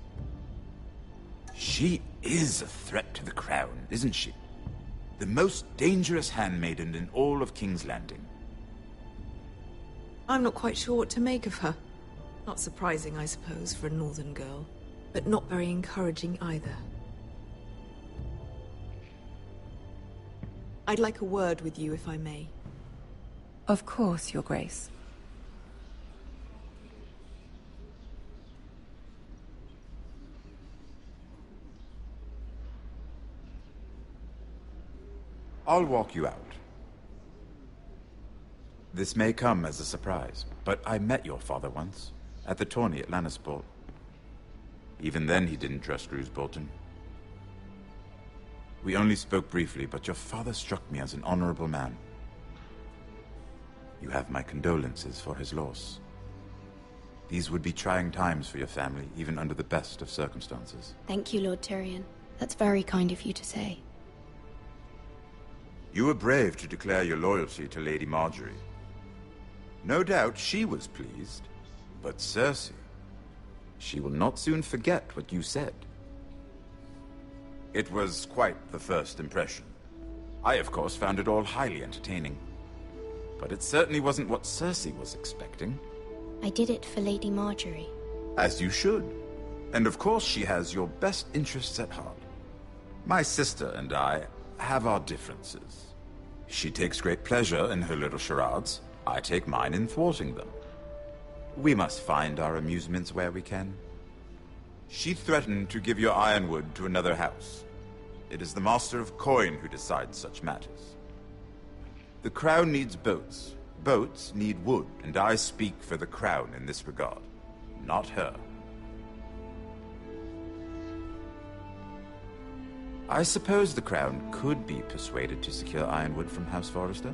She is a threat to the crown, isn't she? The most dangerous handmaiden in all of King's Landing. I'm not quite sure what to make of her. Not surprising, I suppose, for a northern girl, but not very encouraging either. I'd like a word with you, if I may. Of course, Your Grace. I'll walk you out. This may come as a surprise, but I met your father once, at the tourney at Lannisport. Even then he didn't trust Roose Bolton. We only spoke briefly, but your father struck me as an honorable man. You have my condolences for his loss. These would be trying times for your family, even under the best of circumstances. Thank you, Lord Tyrion. That's very kind of you to say. You were brave to declare your loyalty to Lady Marjorie. No doubt she was pleased, but Cersei, she will not soon forget what you said. It was quite the first impression. I, of course, found it all highly entertaining. But it certainly wasn't what Cersei was expecting. I did it for Lady Marjorie. As you should. And of course she has your best interests at heart. My sister and I have our differences. She takes great pleasure in her little charades. I take mine in thwarting them. We must find our amusements where we can. She threatened to give your ironwood to another house. It is the Master of Coin who decides such matters. The Crown needs boats. Boats need wood, and I speak for the Crown in this regard, not her. I suppose the Crown could be persuaded to secure ironwood from House Forrester.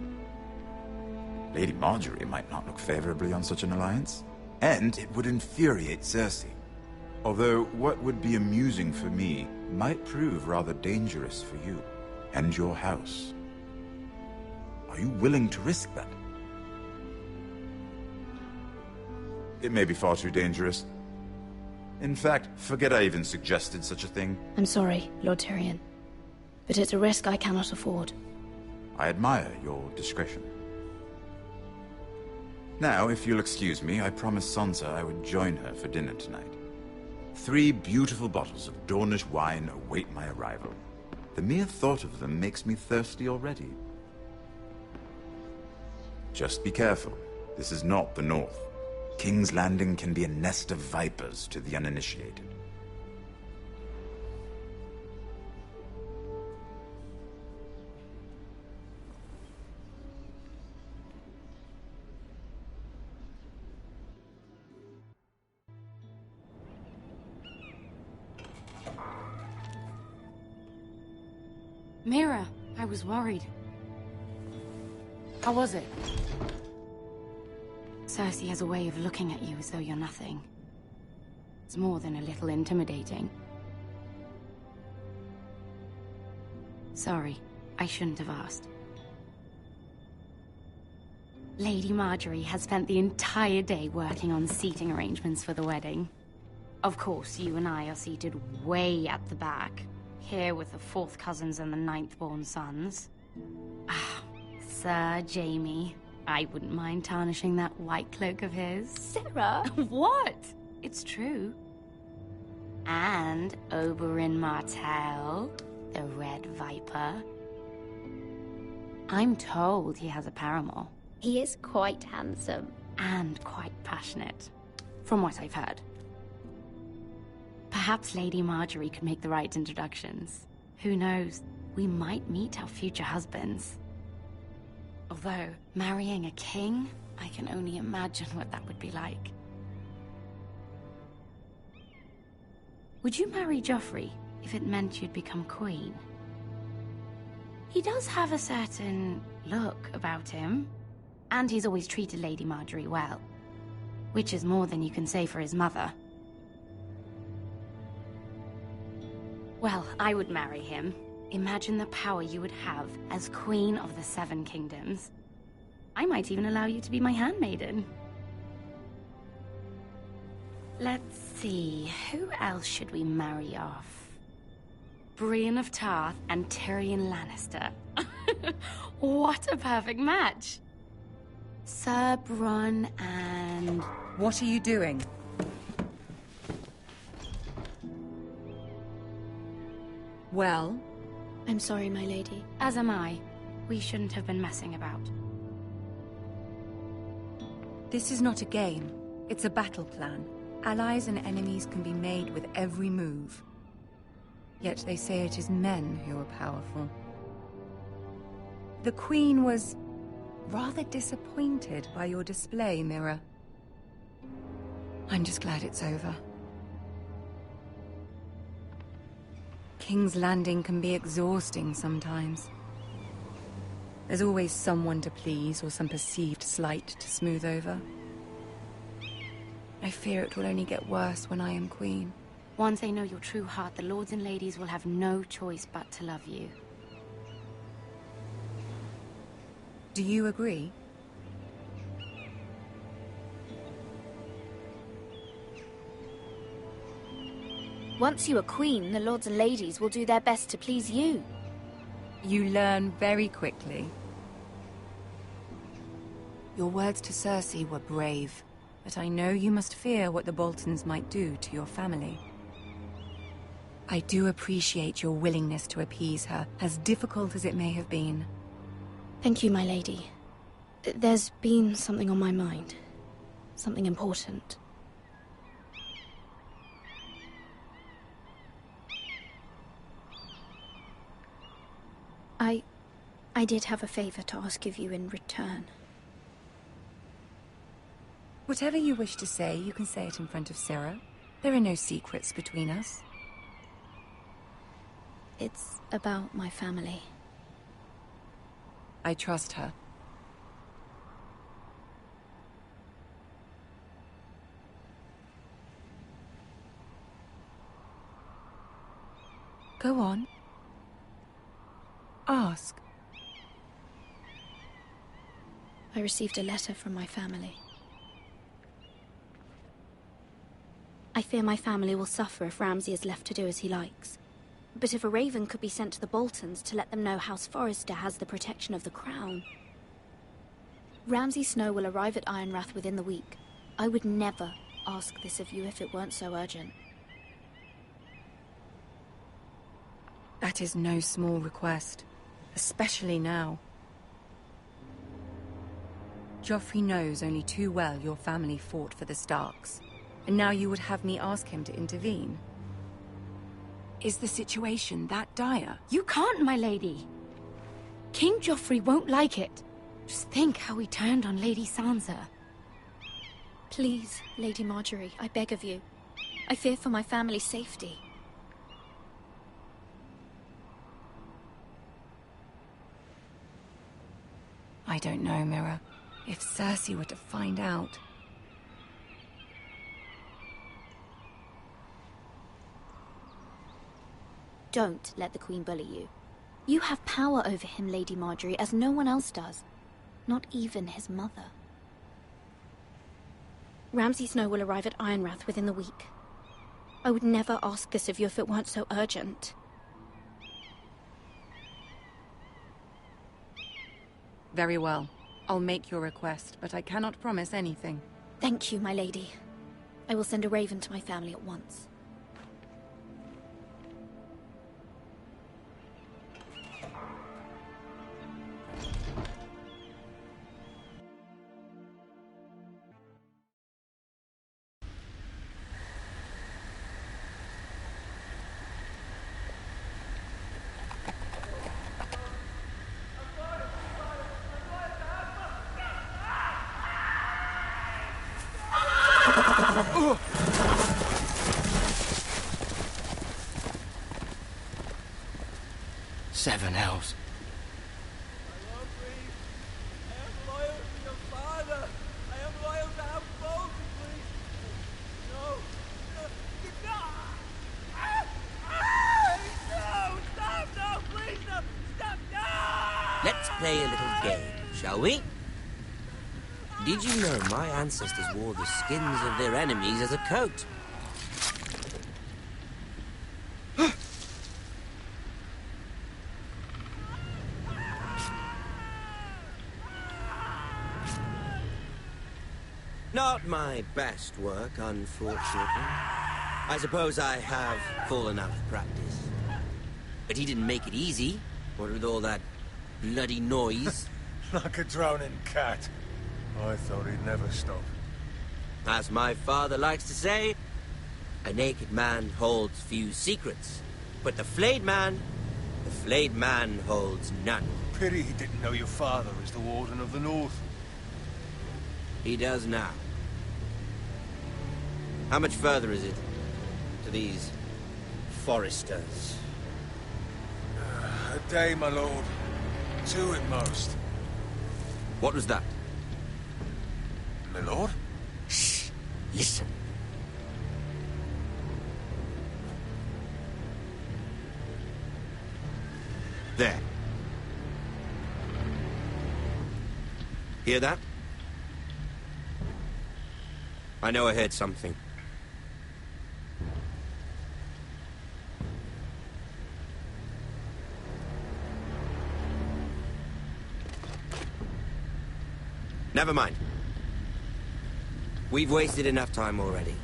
Lady Marjorie might not look favorably on such an alliance, and it would infuriate Cersei. Although what would be amusing for me might prove rather dangerous for you and your house. Are you willing to risk that? It may be far too dangerous. In fact, forget I even suggested such a thing. I'm sorry, Lord Tyrion, but it's a risk I cannot afford. I admire your discretion. Now, if you'll excuse me, I promised Sansa I would join her for dinner tonight. 3 beautiful bottles of Dornish wine await my arrival. The mere thought of them makes me thirsty already. Just be careful. This is not the North. King's Landing can be a nest of vipers to the uninitiated. Mira, I was worried. How was it? Cersei has a way of looking at you as though you're nothing. It's more than a little intimidating. Sorry, I shouldn't have asked. Lady Marjorie has spent the entire day working on seating arrangements for the wedding. Of course, you and I are seated way at the back, here with the 4th cousins and the 9th-born sons. Ah, Sir Jaime. I wouldn't mind tarnishing that white cloak of his. Sarah? What? It's true. And Oberyn Martell, the Red Viper. I'm told he has a paramour. He is quite handsome. And quite passionate, from what I've heard. Perhaps Lady Marjorie could make the right introductions. Who knows? We might meet our future husbands. Although, marrying a king, I can only imagine what that would be like. Would you marry Joffrey if it meant you'd become queen? He does have a certain look about him, and he's always treated Lady Marjorie well, which is more than you can say for his mother. Well, I would marry him. Imagine the power you would have as Queen of the 7 Kingdoms. I might even allow you to be my handmaiden. Let's see, who else should we marry off? Brienne of Tarth and Tyrion Lannister. What a perfect match! Sir Bronn and... What are you doing? Well? I'm sorry, my lady. As am I. We shouldn't have been messing about. This is not a game. It's a battle plan. Allies and enemies can be made with every move. Yet they say it is men who are powerful. The Queen was rather disappointed by your display, Mira. I'm just glad it's over. King's Landing can be exhausting sometimes. There's always someone to please or some perceived slight to smooth over. I fear it will only get worse when I am queen. Once they know your true heart, the lords and ladies will have no choice but to love you. Do you agree? Once you are queen, the lords and ladies will do their best to please you. You learn very quickly. Your words to Cersei were brave, but I know you must fear what the Boltons might do to your family. I do appreciate your willingness to appease her, as difficult as it may have been. Thank you, my lady. There's been something on my mind. Something important. I did have a favor to ask of you in return. Whatever you wish to say, you can say it in front of Sarah. There are no secrets between us. It's about my family. I trust her. Go on. Ask. I received a letter from my family. I fear my family will suffer if Ramsay is left to do as he likes. But if a raven could be sent to the Boltons to let them know House Forrester has the protection of the crown. Ramsay Snow will arrive at Ironrath within the week. I would never ask this of you if it weren't so urgent. That is no small request, especially now. Joffrey knows only too well your family fought for the Starks, and now you would have me ask him to intervene. Is the situation that dire? You can't, my lady. King Joffrey won't like it. Just think how he turned on Lady Sansa. Please, Lady Marjorie, I beg of you. I fear for my family's safety. I don't know, Mira. If Cersei were to find out... Don't let the Queen bully you. You have power over him, Lady Marjorie, as no one else does. Not even his mother. Ramsay Snow will arrive at Ironrath within the week. I would never ask this of you if it weren't so urgent. Very well. I'll make your request, but I cannot promise anything. Thank you, my lady. I will send a raven to my family at once. Seven hells. Let's play a little game, shall we? Did you know my ancestors wore the skins of their enemies as a coat? Not my best work, unfortunately. I suppose I have fallen out of practice. But he didn't make it easy, what with all that bloody noise. Like a drowning cat. I thought he'd never stop. As my father likes to say, a naked man holds few secrets. But the flayed man holds none. Pity he didn't know your father is the Warden of the North. He does now. How much further is it to these foresters? A day, my lord. 2 at most. What was that? My lord? Shh. Listen. There. Hear that? I know I heard something. Never mind. We've wasted enough time already.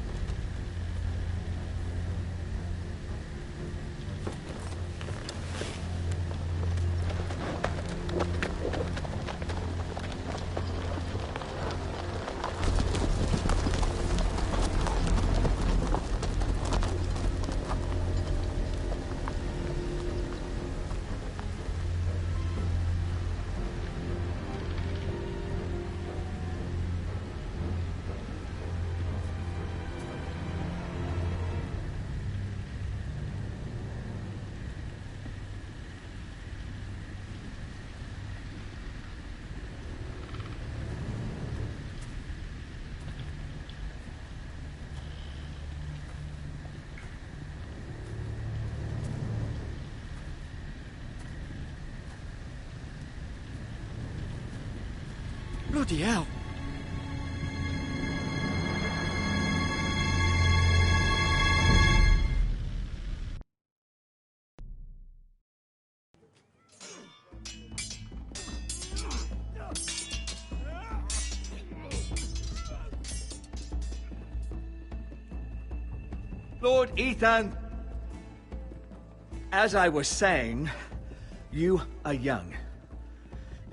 Bloody hell. Lord Ethan, as I was saying, you are young.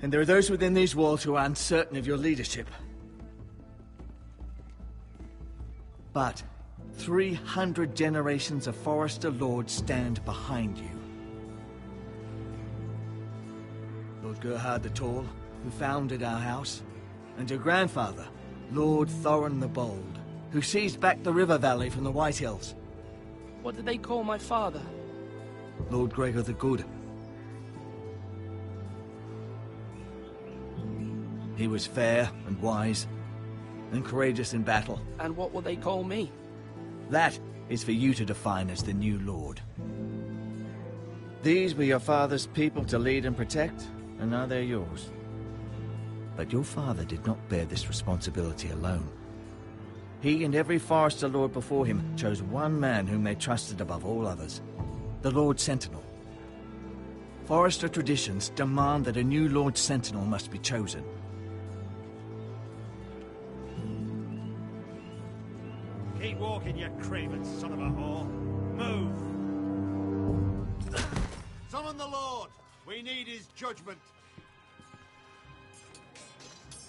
And there are those within these walls who are uncertain of your leadership. But 300 generations of Forester Lords stand behind you. Lord Gerhard the Tall, who founded our house, and your grandfather, Lord Thorin the Bold, who seized back the river valley from the White Hills. What did they call my father? Lord Gregor the Good. He was fair and wise, and courageous in battle. And what will they call me? That is for you to define as the new lord. These were your father's people to lead and protect, and now they're yours. But your father did not bear this responsibility alone. He and every Forester Lord before him chose one man whom they trusted above all others, the Lord Sentinel. Forester traditions demand that a new Lord Sentinel must be chosen. Keep walking, you craven son of a whore. Move! Summon the Lord! We need his judgment.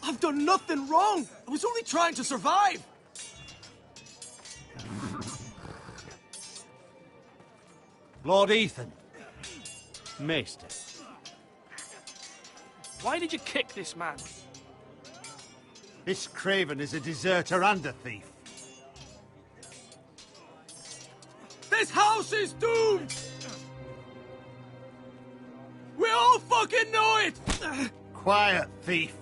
I've done nothing wrong! I was only trying to survive! Lord Ethan. Maester. Why did you kick this man? This craven is a deserter and a thief. This house is doomed! We all fucking know it! Quiet, thief.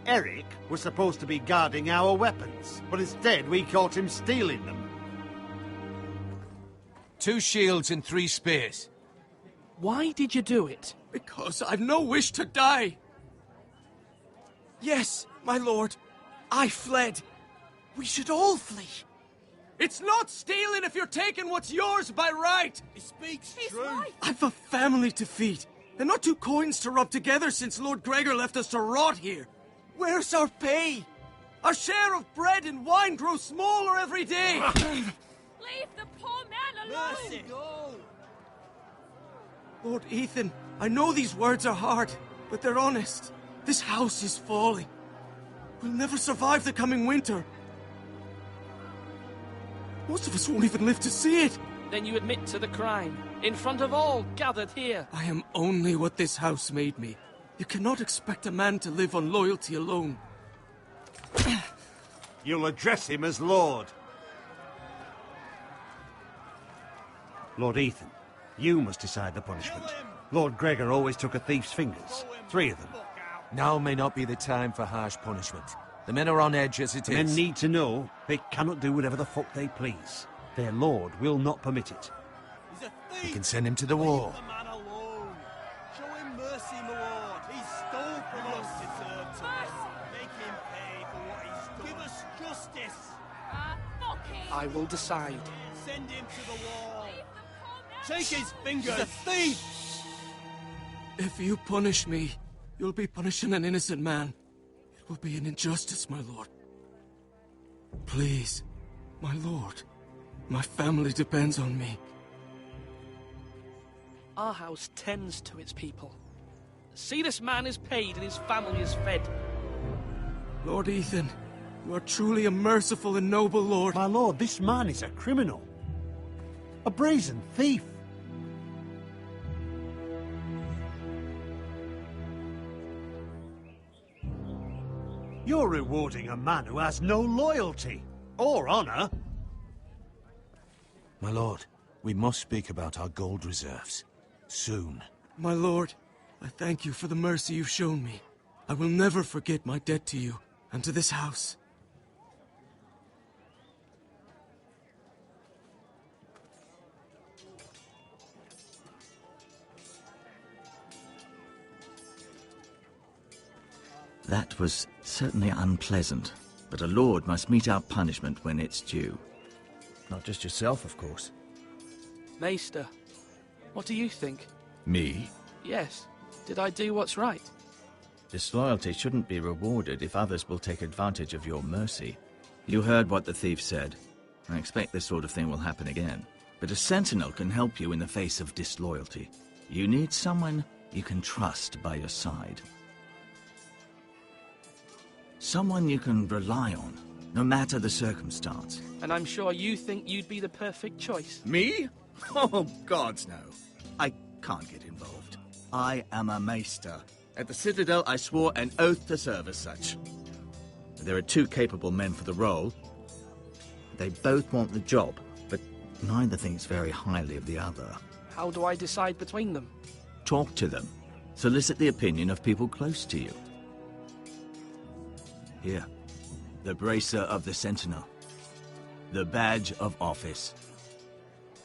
Eric was supposed to be guarding our weapons, but instead we caught him stealing them. 2 shields and 3 spears. Why did you do it? Because I've no wish to die. Yes, my lord. I fled. We should all flee. It's not stealing if you're taking what's yours by right. He speaks true. I've a family to feed, and not 2 coins to rub together since Lord Gregor left us to rot here. Where's our pay? Our share of bread and wine grows smaller every day. Leave the poor man alone! Mercy! No! Lord Ethan, I know these words are hard, but they're honest. This house is falling. We'll never survive the coming winter. Most of us won't even live to see it. Then you admit to the crime, in front of all gathered here. I am only what this house made me. You cannot expect a man to live on loyalty alone. You'll address him as Lord. Lord Ethan, you must decide the punishment. Lord Gregor always took a thief's fingers. 3 of them. Now may not be the time for harsh punishment. The men are on edge as it is. Men need to know they cannot do whatever the fuck they please. Their lord will not permit it. He's a thief! We can send him to the wall. Leave the man alone. Show him mercy, my lord. He stole from us. Deserve to make him pay for what he stole. Give us justice. Fuck him! I will decide. Send him to the wall. Take his fingers. He's a thief. If you punish me, you'll be punishing an innocent man. It will be an injustice, my lord. Please, my lord. My family depends on me. Our house tends to its people. See, this man is paid and his family is fed. Lord Ethan, you are truly a merciful and noble lord. My lord, this man is a criminal. A brazen thief. You're rewarding a man who has no loyalty or honor. My lord, we must speak about our gold reserves. Soon. My lord, I thank you for the mercy you've shown me. I will never forget my debt to you and to this house. That was certainly unpleasant, but a lord must mete out punishment when it's due. Not just yourself, of course. Maester, what do you think? Me? Yes. Did I do what's right? Disloyalty shouldn't be rewarded if others will take advantage of your mercy. You heard what the thief said. I expect this sort of thing will happen again. But a sentinel can help you in the face of disloyalty. You need someone you can trust by your side. Someone you can rely on, no matter the circumstance. And I'm sure you think you'd be the perfect choice. Me? Oh, gods no. I can't get involved. I am a maester. At the Citadel, I swore an oath to serve as such. There are 2 capable men for the role. They both want the job, but neither thinks very highly of the other. How do I decide between them? Talk to them. Solicit the opinion of people close to you. Here. The bracer of the Sentinel. The badge of office.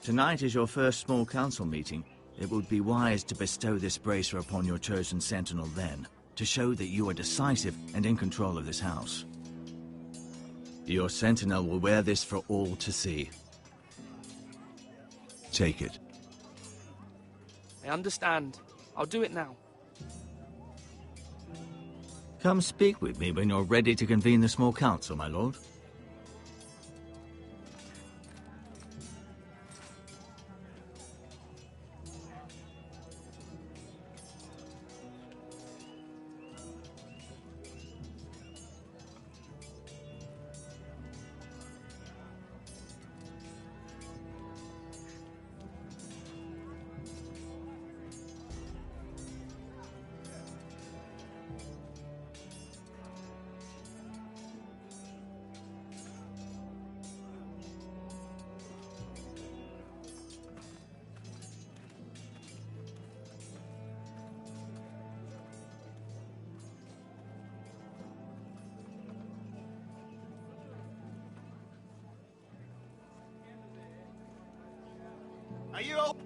Tonight is your first small council meeting. It would be wise to bestow this bracer upon your chosen Sentinel then, to show that you are decisive and in control of this house. Your Sentinel will wear this for all to see. Take it. I understand. I'll do it now. Come speak with me when you're ready to convene the small council, my lord. Are you all...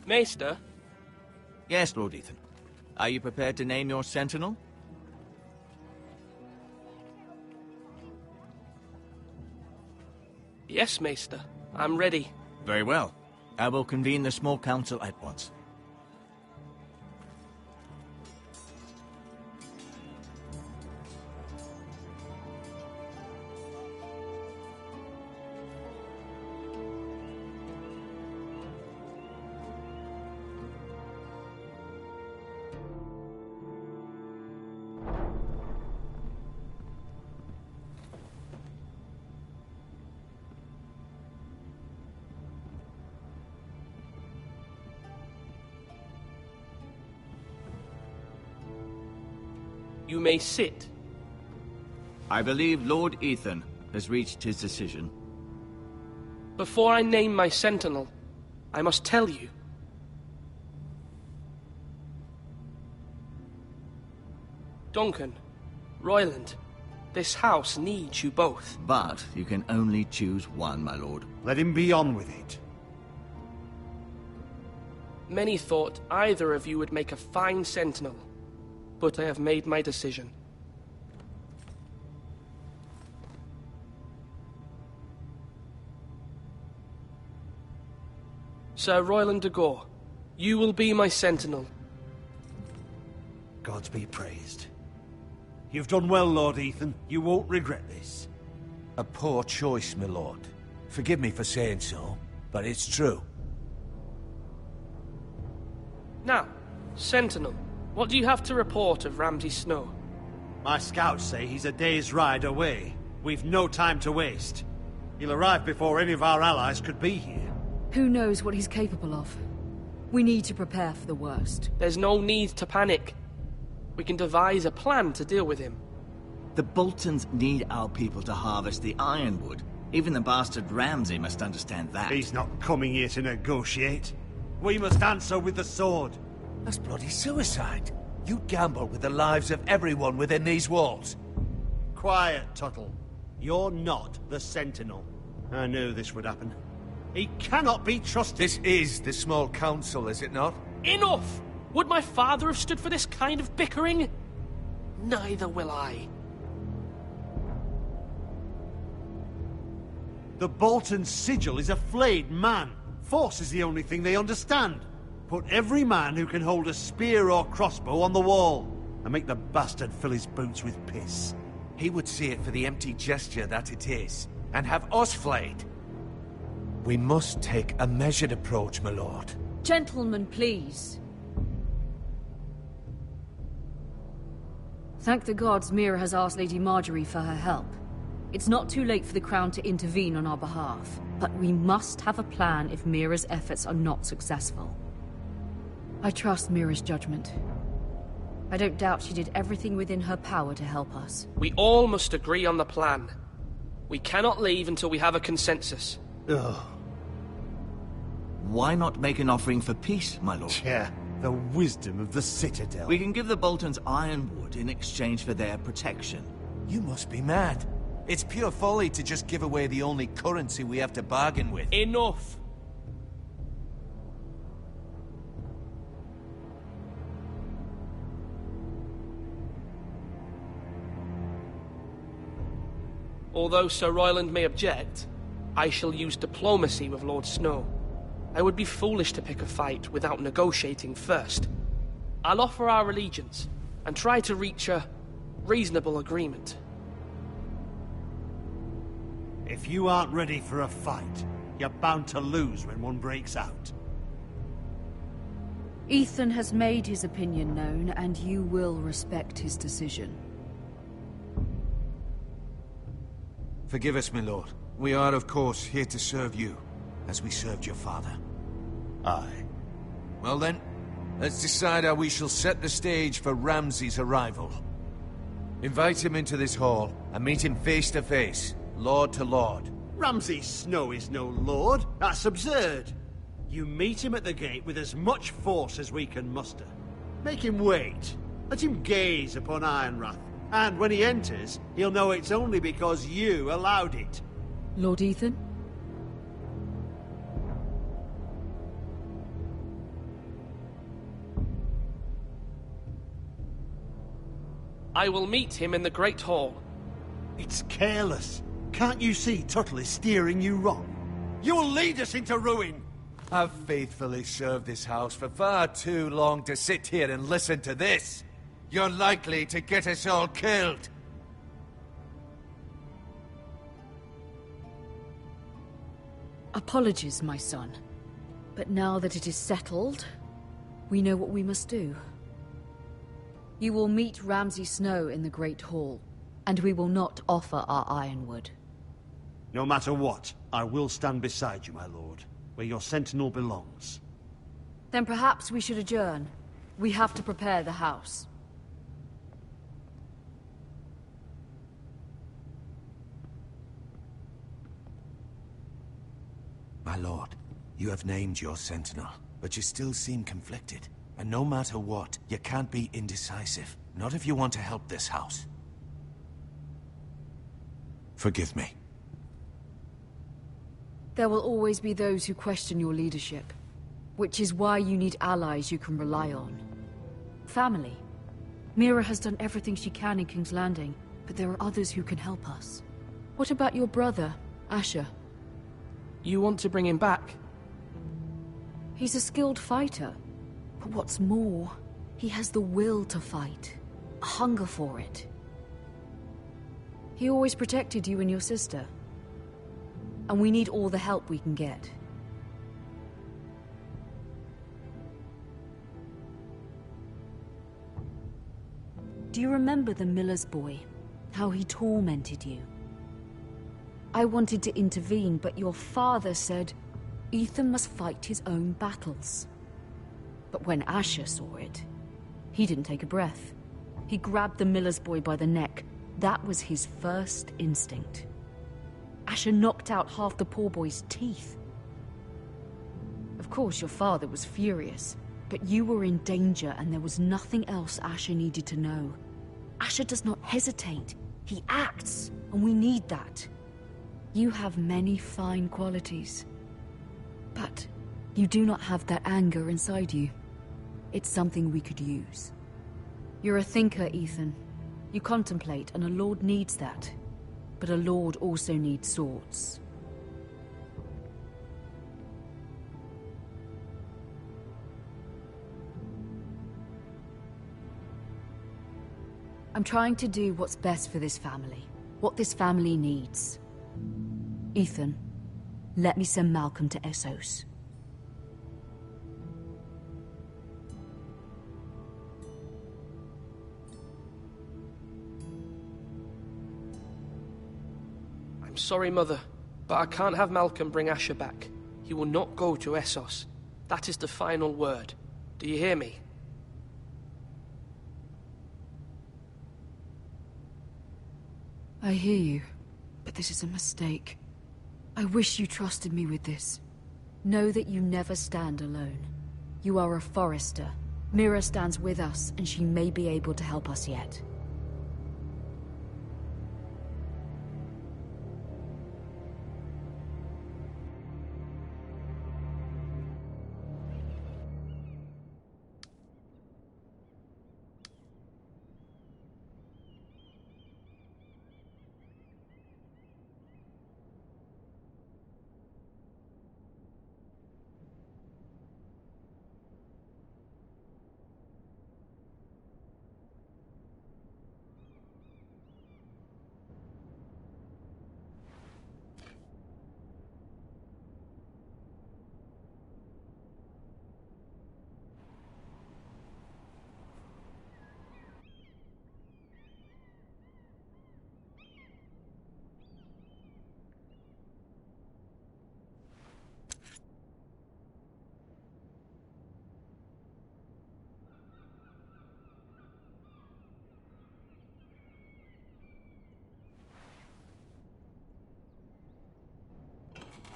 Maester? Yes, Lord Ethan. Are you prepared to name your Sentinel? Yes, Maester. I'm ready. Very well. I will convene the small council at once. You may sit. I believe Lord Ethan has reached his decision. Before I name my Sentinel, I must tell you. Duncan, Royland, this house needs you both. But you can only choose one, my lord. Let him be on with it. Many thought either of you would make a fine Sentinel, but I have made my decision. Sir Royland de Gore, you will be my Sentinel. Gods be praised. You've done well, Lord Ethan. You won't regret this. A poor choice, my lord. Forgive me for saying so, but it's true. Now, Sentinel, what do you have to report of Ramsay Snow? My scouts say he's a day's ride away. We've no time to waste. He'll arrive before any of our allies could be here. Who knows what he's capable of? We need to prepare for the worst. There's no need to panic. We can devise a plan to deal with him. The Boltons need our people to harvest the ironwood. Even the bastard Ramsay must understand that. He's not coming here to negotiate. We must answer with the sword. That's bloody suicide. You gamble with the lives of everyone within these walls. Quiet, Tuttle. You're not the Sentinel. I knew this would happen. He cannot be trusted. This is the small council, is it not? Enough! Would my father have stood for this kind of bickering? Neither will I. The Bolton sigil is a flayed man. Force is the only thing they understand. Put every man who can hold a spear or crossbow on the wall, and make the bastard fill his boots with piss. He would see it for the empty gesture that it is, and have us flayed. We must take a measured approach, my lord. Gentlemen, please. Thank the gods Mira has asked Lady Marjorie for her help. It's not too late for the Crown to intervene on our behalf, but we must have a plan if Mira's efforts are not successful. I trust Mira's judgment. I don't doubt she did everything within her power to help us. We all must agree on the plan. We cannot leave until we have a consensus. Ugh. Why not make an offering for peace, my lord? Yeah, the wisdom of the Citadel. We can give the Boltons ironwood in exchange for their protection. You must be mad. It's pure folly to just give away the only currency we have to bargain with. Enough! Although Sir Royland may object, I shall use diplomacy with Lord Snow. I would be foolish to pick a fight without negotiating first. I'll offer our allegiance and try to reach a reasonable agreement. If you aren't ready for a fight, you're bound to lose when one breaks out. Ethan has made his opinion known, and you will respect his decision. Forgive us, my lord. We are, of course, here to serve you, as we served your father. Aye. Well then, let's decide how we shall set the stage for Ramsay's arrival. Invite him into this hall, and meet him face to face, lord to lord. Ramsay Snow is no lord. That's absurd. You meet him at the gate with as much force as we can muster. Make him wait. Let him gaze upon Ironrath. And when he enters, he'll know it's only because you allowed it. Lord Ethan? I will meet him in the Great Hall. It's careless. Can't you see Tuttle is steering you wrong? You'll lead us into ruin! I've faithfully served this house for far too long to sit here and listen to this. You're likely to get us all killed. Apologies, my son. But now that it is settled, we know what we must do. You will meet Ramsay Snow in the Great Hall, and we will not offer our ironwood. No matter what, I will stand beside you, my lord, where your sentinel belongs. Then perhaps we should adjourn. We have to prepare the house. My lord, you have named your sentinel, but you still seem conflicted. And no matter what, you can't be indecisive. Not if you want to help this house. Forgive me. There will always be those who question your leadership, which is why you need allies you can rely on. Family. Mira has done everything she can in King's Landing, but there are others who can help us. What about your brother, Asher? You want to bring him back? He's a skilled fighter. But what's more, he has the will to fight. A hunger for it. He always protected you and your sister. And we need all the help we can get. Do you remember the miller's boy? How he tormented you? I wanted to intervene, but your father said Ethan must fight his own battles. But when Asher saw it, he didn't take a breath. He grabbed the miller's boy by the neck. That was his first instinct. Asher knocked out half the poor boy's teeth. Of course, your father was furious, but you were in danger and there was nothing else Asher needed to know. Asher does not hesitate. He acts, and we need that. You have many fine qualities, but you do not have that anger inside you. It's something we could use. You're a thinker, Ethan. You contemplate, and a lord needs that. But a lord also needs swords. I'm trying to do what's best for this family. What this family needs. Ethan, let me send Malcolm to Essos. Sorry, Mother, but I can't have Malcolm bring Asher back. He will not go to Essos. That is the final word. Do you hear me? I hear you, but this is a mistake. I wish you trusted me with this. Know that you never stand alone. You are a Forester. Mira stands with us, and she may be able to help us yet.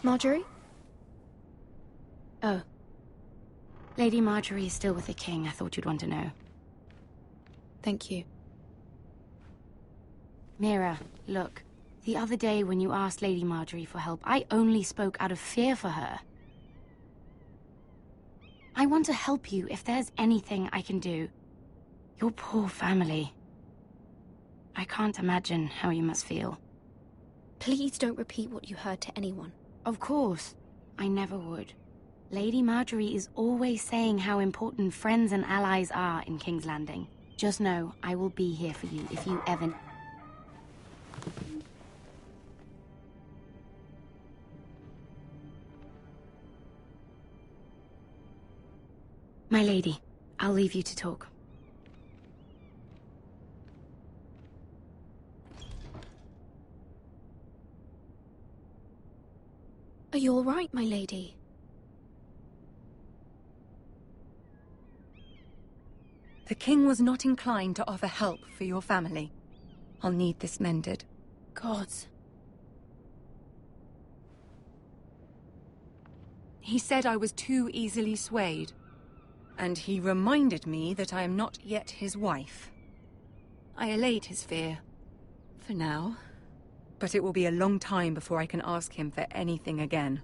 Marjorie? Oh. Lady Marjorie is still with the king. I thought you'd want to know. Thank you. Mira, look. The other day when you asked Lady Marjorie for help, I only spoke out of fear for her. I want to help you if there's anything I can do. Your poor family. I can't imagine how you must feel. Please don't repeat what you heard to anyone. Of course. I never would. Lady Marjorie is always saying how important friends and allies are in King's Landing. Just know, I will be here for you if you ever... My lady, I'll leave you to talk. Are you all right, my lady? The king was not inclined to offer help for your family. I'll need this mended. Gods. He said I was too easily swayed. And he reminded me that I am not yet his wife. I allayed his fear. For now. But it will be a long time before I can ask him for anything again.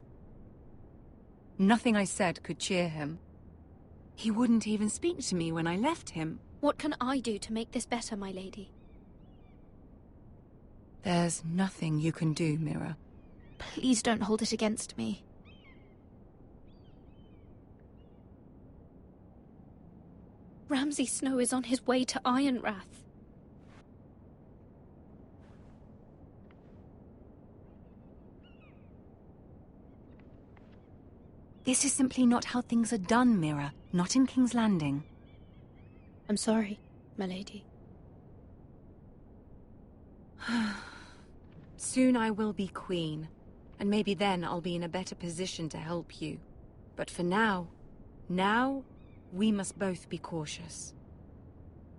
Nothing I said could cheer him. He wouldn't even speak to me when I left him. What can I do to make this better, my lady? There's nothing you can do, Mira. Please don't hold it against me. Ramsay Snow is on his way to Ironrath. This is simply not how things are done, Mira. Not in King's Landing. I'm sorry, my lady. Soon I will be queen, and maybe then I'll be in a better position to help you. But for now, we must both be cautious.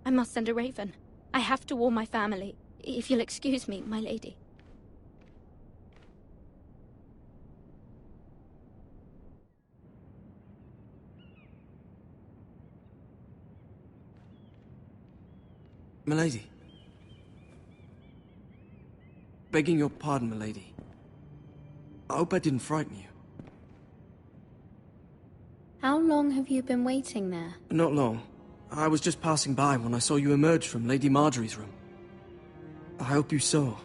I must send a raven. I have to warn my family. If you'll excuse me, my lady. Milady. Begging your pardon, milady. I hope I didn't frighten you. How long have you been waiting there? Not long. I was just passing by when I saw you emerge from Lady Marjorie's room. I hope you saw.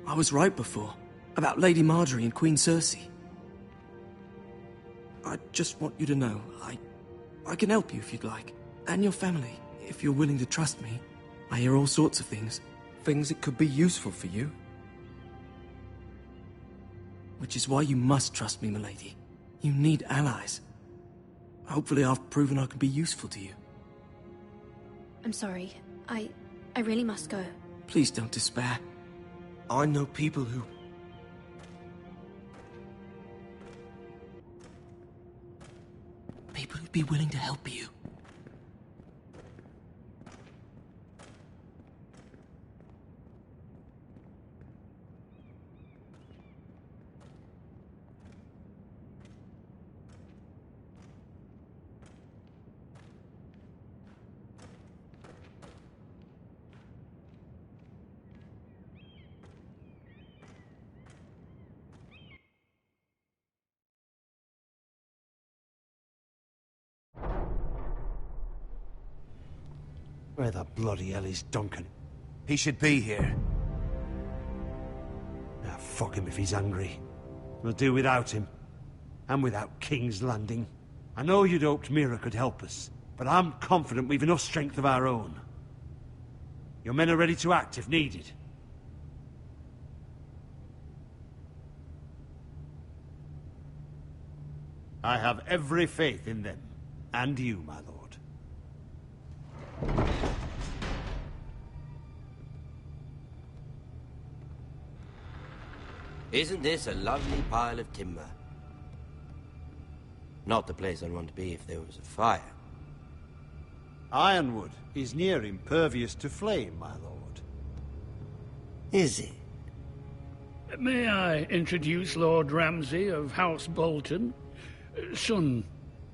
I was right before. About Lady Marjorie and Queen Cersei. I just want you to know, I can help you if you'd like. And your family, if you're willing to trust me. I hear all sorts of things. Things that could be useful for you. Which is why you must trust me, milady. You need allies. Hopefully I've proven I can be useful to you. I'm sorry. I really must go. Please don't despair. I know people who would be willing to help you. Where the bloody hell is Duncan? He should be here. Ah, fuck him if he's angry. We'll do without him. And without King's Landing. I know you'd hoped Mira could help us, but I'm confident we've enough strength of our own. Your men are ready to act if needed. I have every faith in them. And you, my lord. Isn't this a lovely pile of timber? Not the place I'd want to be if there was a fire. Ironwood is near impervious to flame, my lord. Is it? May I introduce Lord Ramsay of House Bolton, son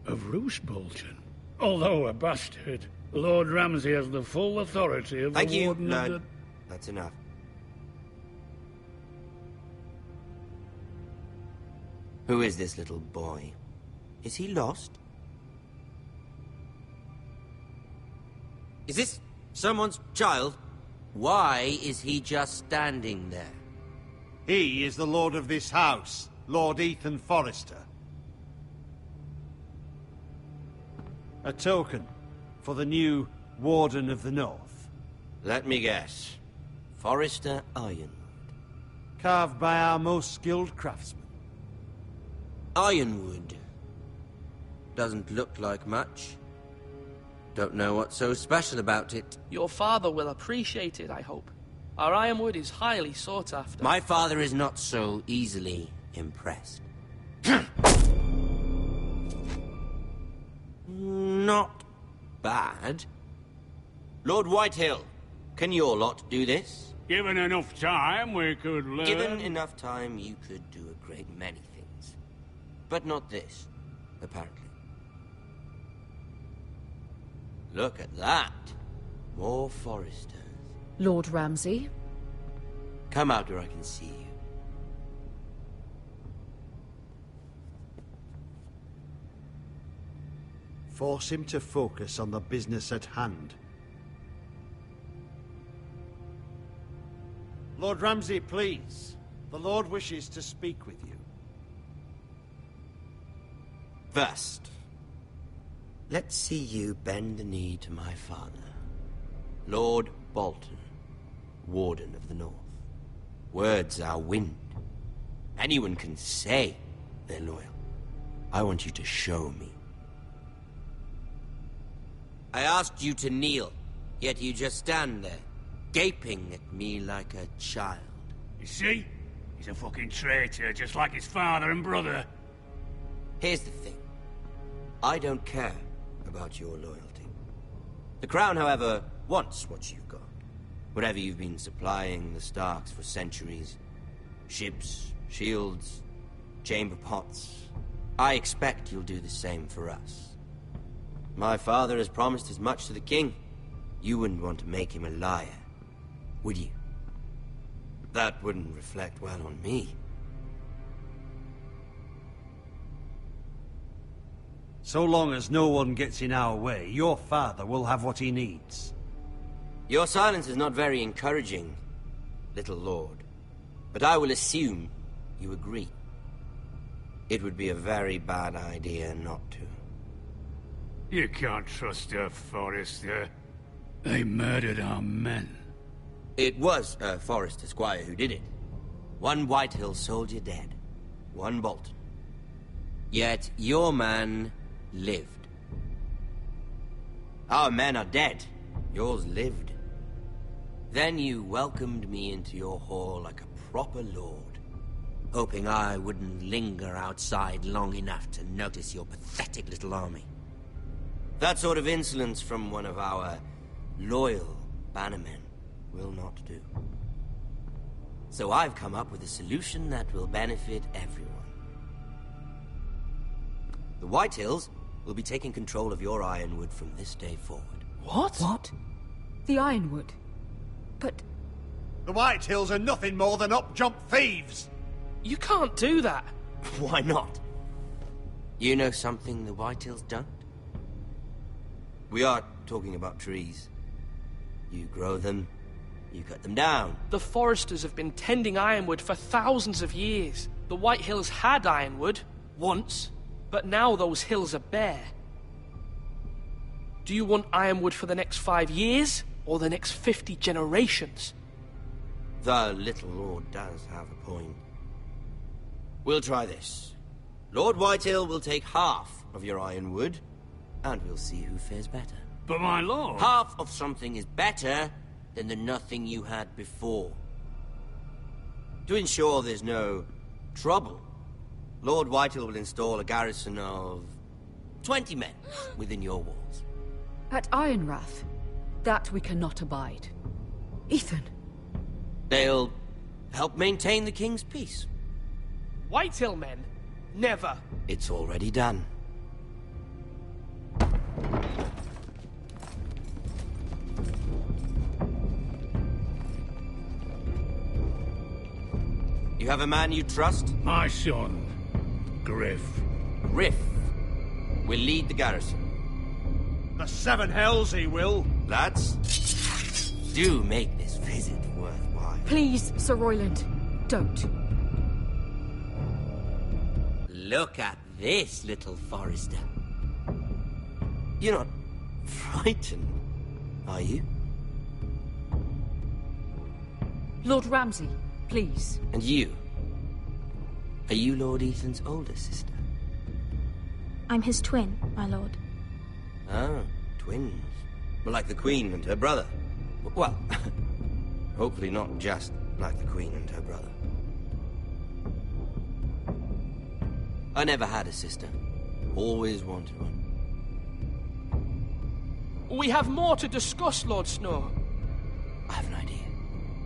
of Roose Bolton. Although a bastard, Lord Ramsay has the full authority of Thank the you. Warden of the... That's enough. Who is this little boy? Is he lost? Is this someone's child? Why is he just standing there? He is the lord of this house, Lord Ethan Forrester. A token for the new Warden of the North. Let me guess. Forrester Ironwood. Carved by our most skilled craftsmen. Ironwood. Doesn't look like much. Don't know what's so special about it. Your father will appreciate it, I hope. Our ironwood is highly sought after. My father is not so easily impressed. Not bad. Lord Whitehill, can your lot do this? Given enough time, we could learn... Given enough time, you could do a great many things. But not this, apparently. Look at that. More Forresters. Lord Ramsay? Come out where I can see you. Force him to focus on the business at hand. Lord Ramsay, please. The Lord wishes to speak with you. First, let's see you bend the knee to my father, Lord Bolton, Warden of the North. Words are wind. Anyone can say they're loyal. I want you to show me. I asked you to kneel, yet you just stand there, gaping at me like a child. You see? He's a fucking traitor, just like his father and brother. Here's the thing. I don't care about your loyalty. The Crown, however, wants what you've got. Whatever you've been supplying the Starks for centuries. Ships, shields, chamber pots. I expect you'll do the same for us. My father has promised as much to the king. You wouldn't want to make him a liar, would you? That wouldn't reflect well on me. So long as no one gets in our way, your father will have what he needs. Your silence is not very encouraging, little lord. But I will assume you agree. It would be a very bad idea not to. You can't trust her, Forrester. They murdered our men. It was a Forrester squire who did it. One Whitehill soldier dead. One Bolton. Yet your man lived. Our men are dead. Yours lived. Then you welcomed me into your hall like a proper lord, hoping I wouldn't linger outside long enough to notice your pathetic little army. That sort of insolence from one of our loyal bannermen will not do. So I've come up with a solution that will benefit everyone. The Whitehills will be taking control of your Ironwood from this day forward. What? The Ironwood? But... The Whitehills are nothing more than up-jump thieves! You can't do that. Why not? You know something the Whitehills don't? We are talking about trees. You grow them, you cut them down. The Foresters have been tending Ironwood for thousands of years. The Whitehills had Ironwood, once, but now those hills are bare. Do you want Ironwood for the next 5 years, or the next 50 generations? The little Lord does have a point. We'll try this. Lord Whitehill will take half of your Ironwood, and we'll see who fares better. But my lord... Half of something is better than the nothing you had before. To ensure there's no trouble, Lord Whitehill will install a garrison of 20 men within your walls. At Ironrath? That we cannot abide. Ethan! They'll help maintain the King's peace. Whitehill men? Never. It's already done. You have a man you trust? My son, Griff. Griff will lead the garrison. The Seven Hells he will. Lads, do make this visit worthwhile. Please, Sir Royland, don't. Look at this, little Forester. You're not frightened, are you? Lord Ramsay, please. And you? Are you Lord Ethan's older sister? I'm his twin, my lord. Ah, twins. Well, like the Queen and her brother. Well, hopefully not just like the Queen and her brother. I never had a sister. Always wanted one. We have more to discuss, Lord Snow. I have an idea.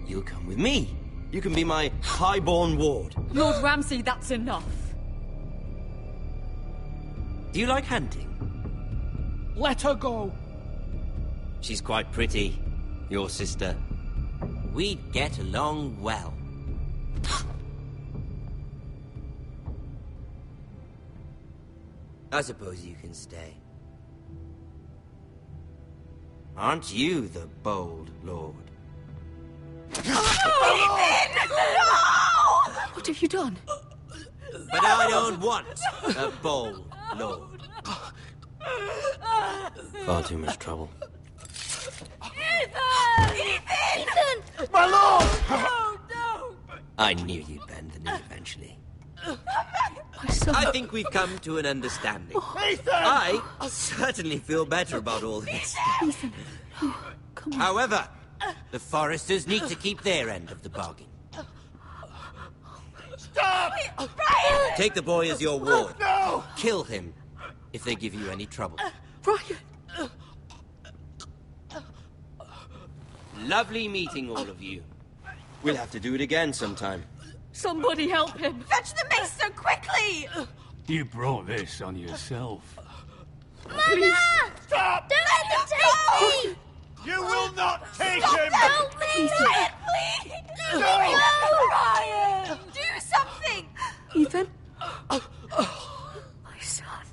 You'll come with me. You can be my highborn ward. Lord Ramsay, that's enough. Do you like hunting? Let her go. She's quite pretty, your sister. We'd get along well. I suppose you can stay. Aren't you the bold lord? What have you done? But I don't want a bold lord. Far too much trouble. Ethan! My lord! Oh, no! I knew you'd bend the knee eventually. My son. I think we've come to an understanding. Ethan! I certainly feel better about all this. Ethan. Oh, come on. However, the Foresters need to keep their end of the bargain. Stop! Brian! Take the boy as your ward. No! Kill him if they give you any trouble. Brian! Lovely meeting all of you. We'll have to do it again sometime. Somebody help him! Fetch the mace so quickly! You brought this on yourself. Mother! Stop! Don't let them take me! You will not take Stop! him! Help me! Brian, please! No! Brian! Do something! Ethan? My son.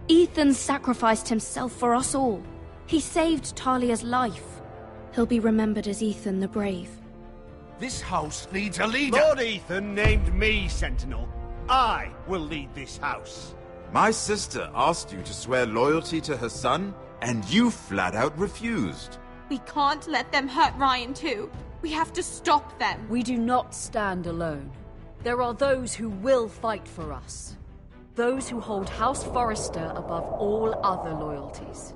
Ethan sacrificed himself for us all. He saved Talia's life. He'll be remembered as Ethan the Brave. This house needs a leader. Lord Ethan named me Sentinel. I will lead this house. My sister asked you to swear loyalty to her son, and you flat out refused. We can't let them hurt Ryan too. We have to stop them. We do not stand alone. There are those who will fight for us. Those who hold House Forrester above all other loyalties.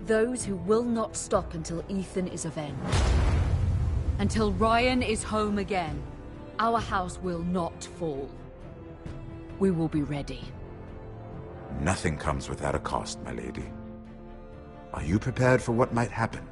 Those who will not stop until Ethan is avenged. Until Ryan is home again, our house will not fall. We will be ready. Nothing comes without a cost, my lady. Are you prepared for what might happen?